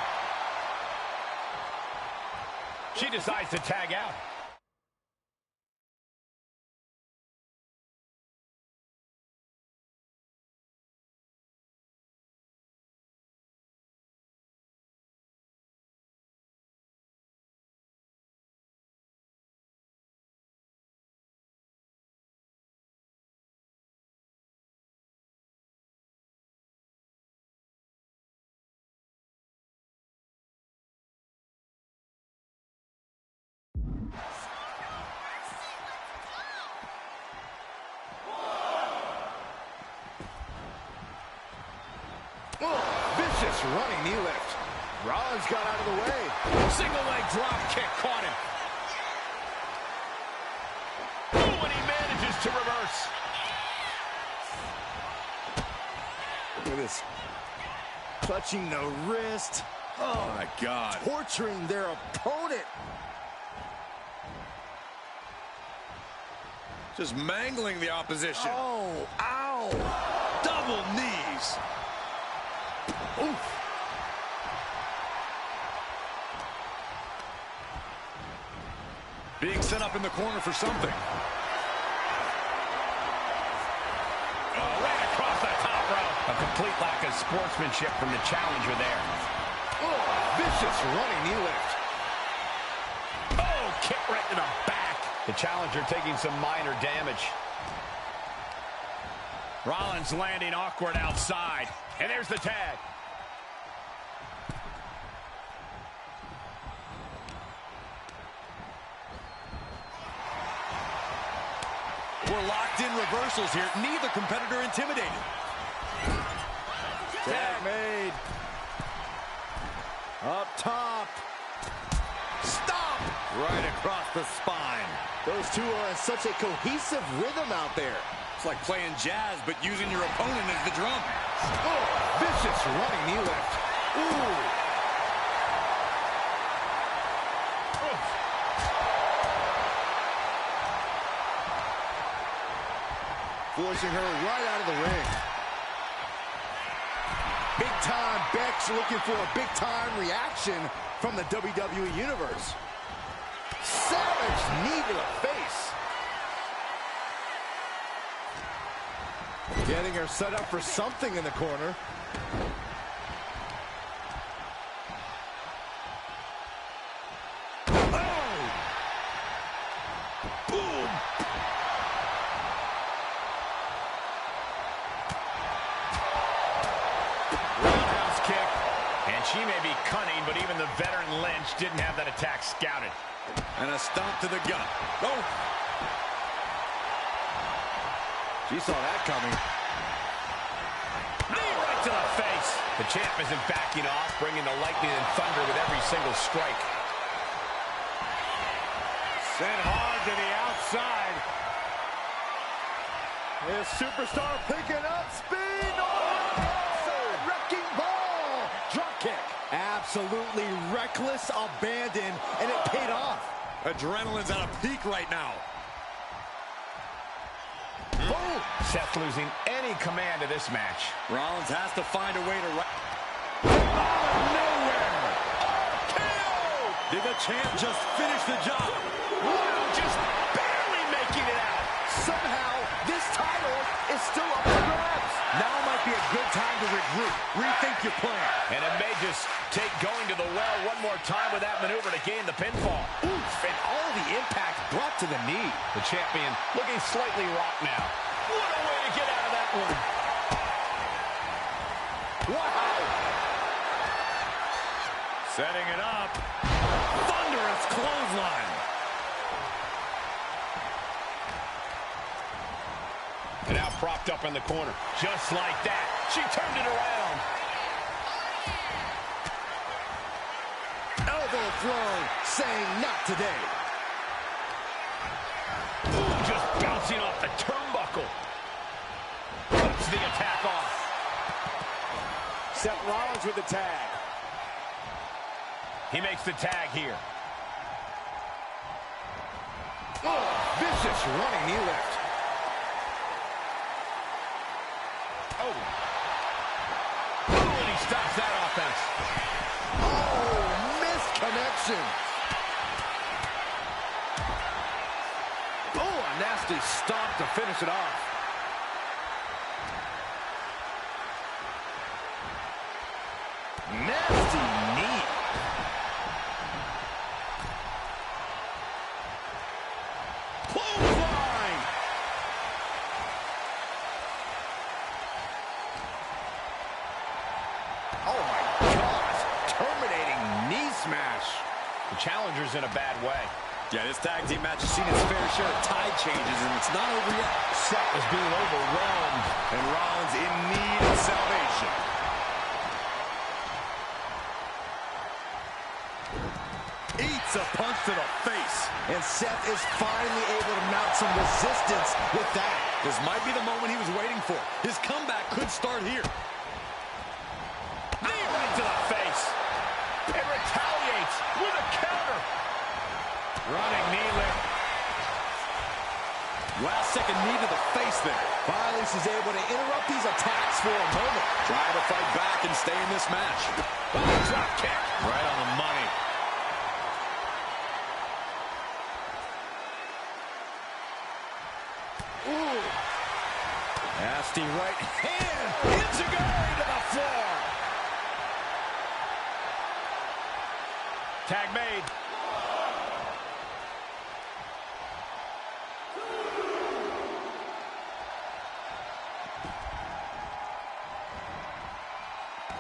She decides to tag out. Vicious running knee lift. Rollins got out of the way. Single leg drop kick caught him. Oh, and he manages to reverse. Look at this. Touching the wrist. Oh, my God. Torturing their opponent. Just mangling the opposition. Oh, ow. Double knees. Oof. Being set up in the corner for something. Oh, right across the top rope. A complete lack of sportsmanship from the challenger there. Oh, vicious running knee lift. Oh, kick right to the back. The challenger taking some minor damage. Rollins landing awkward outside. And there's the tag. We're locked in reversals here. Neither competitor intimidated. Tag made. Up top. Stop! Right across the spine. Those two are in such a cohesive rhythm out there. It's like playing jazz, but using your opponent as the drum. Oh, vicious running knee lift. Ooh. Forcing her right out of the ring. Big time Beck's looking for a big time reaction from the WWE Universe. Savage knee to the face. Getting her set up for something in the corner. She may be cunning, but even the veteran Lynch didn't have that attack scouted. And a stomp to the gut. Oh! She saw that coming. Knee right to the face. The champ isn't backing off, bringing the lightning and thunder with every single strike. Sent hard to the outside. This superstar picking up speed. Oh, wrecking ball. Drop kick. Absolutely reckless abandon, and it paid off. Adrenaline's at a peak right now. Boom! Seth losing any command of this match. Rollins has to find a way to... Nowhere. KO! Did the champ just finish the job? Wow, just barely making it out. Somehow, this title is still up for grabs. Now might be a good time to regroup, rethink your plan. And it may just take going to the well one more time with that maneuver to gain the pinfall. Oof, and all the impact brought to the knee. The champion looking slightly rocked now. What a way to get out of that one. Wow. Setting it up. Thunderous clothesline. And now propped up in the corner. Just like that. She turned it around. Elbow thrown, saying not today. Ooh, just bouncing off the turnbuckle. Cuts the attack off. Seth Rollins with the tag. He makes the tag here. Oh, vicious running knee lift. Oh. Oh, and he stops that offense. Oh, missed connection. Oh, a nasty stomp to finish it off. Nasty knee. Clothesline. Oh my gosh, terminating knee smash. The challenger's in a bad way. Yeah, this tag team match has seen its fair share of tide changes, and it's not over yet. Seth is being overwhelmed. And Rollins in need of salvation. Eats a punch to the face. And Seth is finally able to mount some resistance with that. This might be the moment he was waiting for. His comeback could start here. Knee right to the face. And retaliates with a counter. Running knee lift. Last second knee to the face there. Finally, she's able to interrupt these attacks for a moment. Trying to fight back and stay in this match. Oh, drop kick. Right on the money. Ooh. Nasty right hand. Enziguri to the floor. Tag made.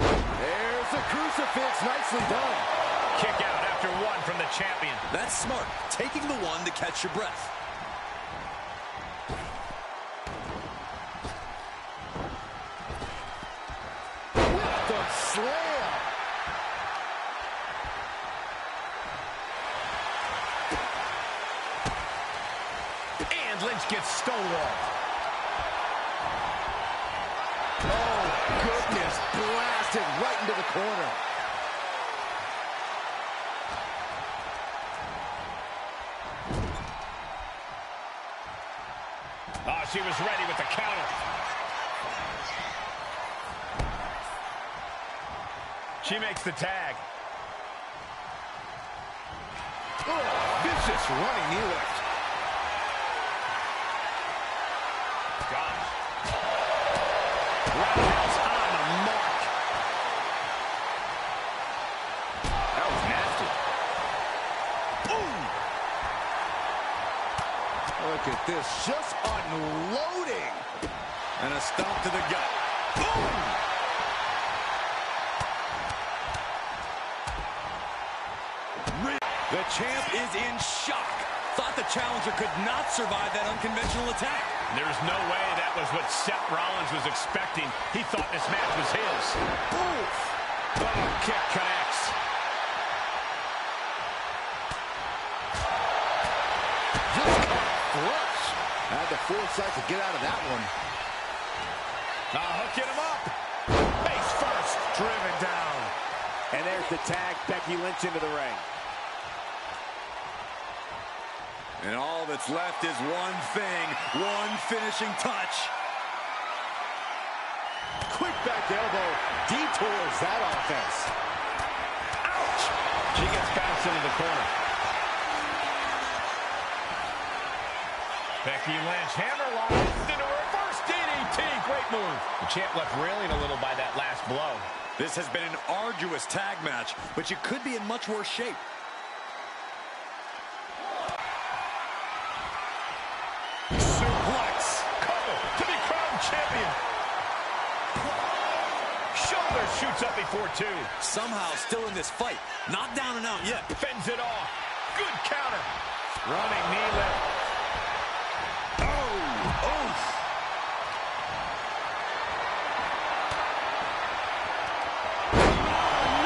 There's a crucifix. Nicely done. Kick out after one from the champion. That's smart. Taking the one to catch your breath. With the slam. And Lynch gets stonewalled. Oh, goodness. Blasted right into the corner. Oh, she was ready with the counter. She makes the tag. Oh, vicious running knee lift. Gosh. Roundhouse on the mark. That was nasty. Ooh. Look at this, just unloading. And a stomp to the gut. Boom. The champ is in shock. Thought the challenger could not survive that unconventional attack. There's no way that was what Seth Rollins was expecting. He thought this match was his. Oof. Oh, kick connects. Just caught flush. Had the foresight to get out of that one. Hooking him up. Face first. Driven down. And there's the tag. Becky Lynch into the ring. And all that's left is one thing, one finishing touch. Quick back elbow detours that offense. Ouch! She gets bounced into the corner. Becky Lynch hammerlocked into a reverse DDT. Great move. The champ left reeling a little by that last blow. This has been an arduous tag match, but you could be in much worse shape. Champion. Shoulder shoots up before two. Somehow still in this fight. Not down and out yet. Fends it off. Good counter. Running knee lift. Oh. Oof.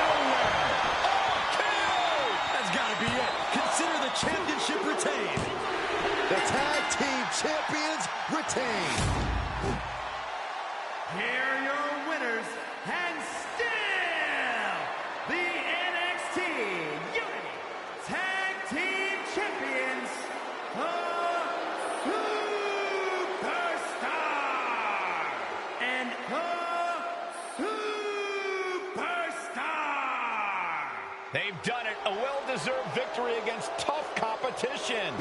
Nowhere. Oh, kill. That's got to be it. Consider the championship retained. The tag team champions retain. Here are your winners, and still the NXT Unity Tag Team Champions, the Superstar and the Superstar. They've done it. A well-deserved victory against tough competition.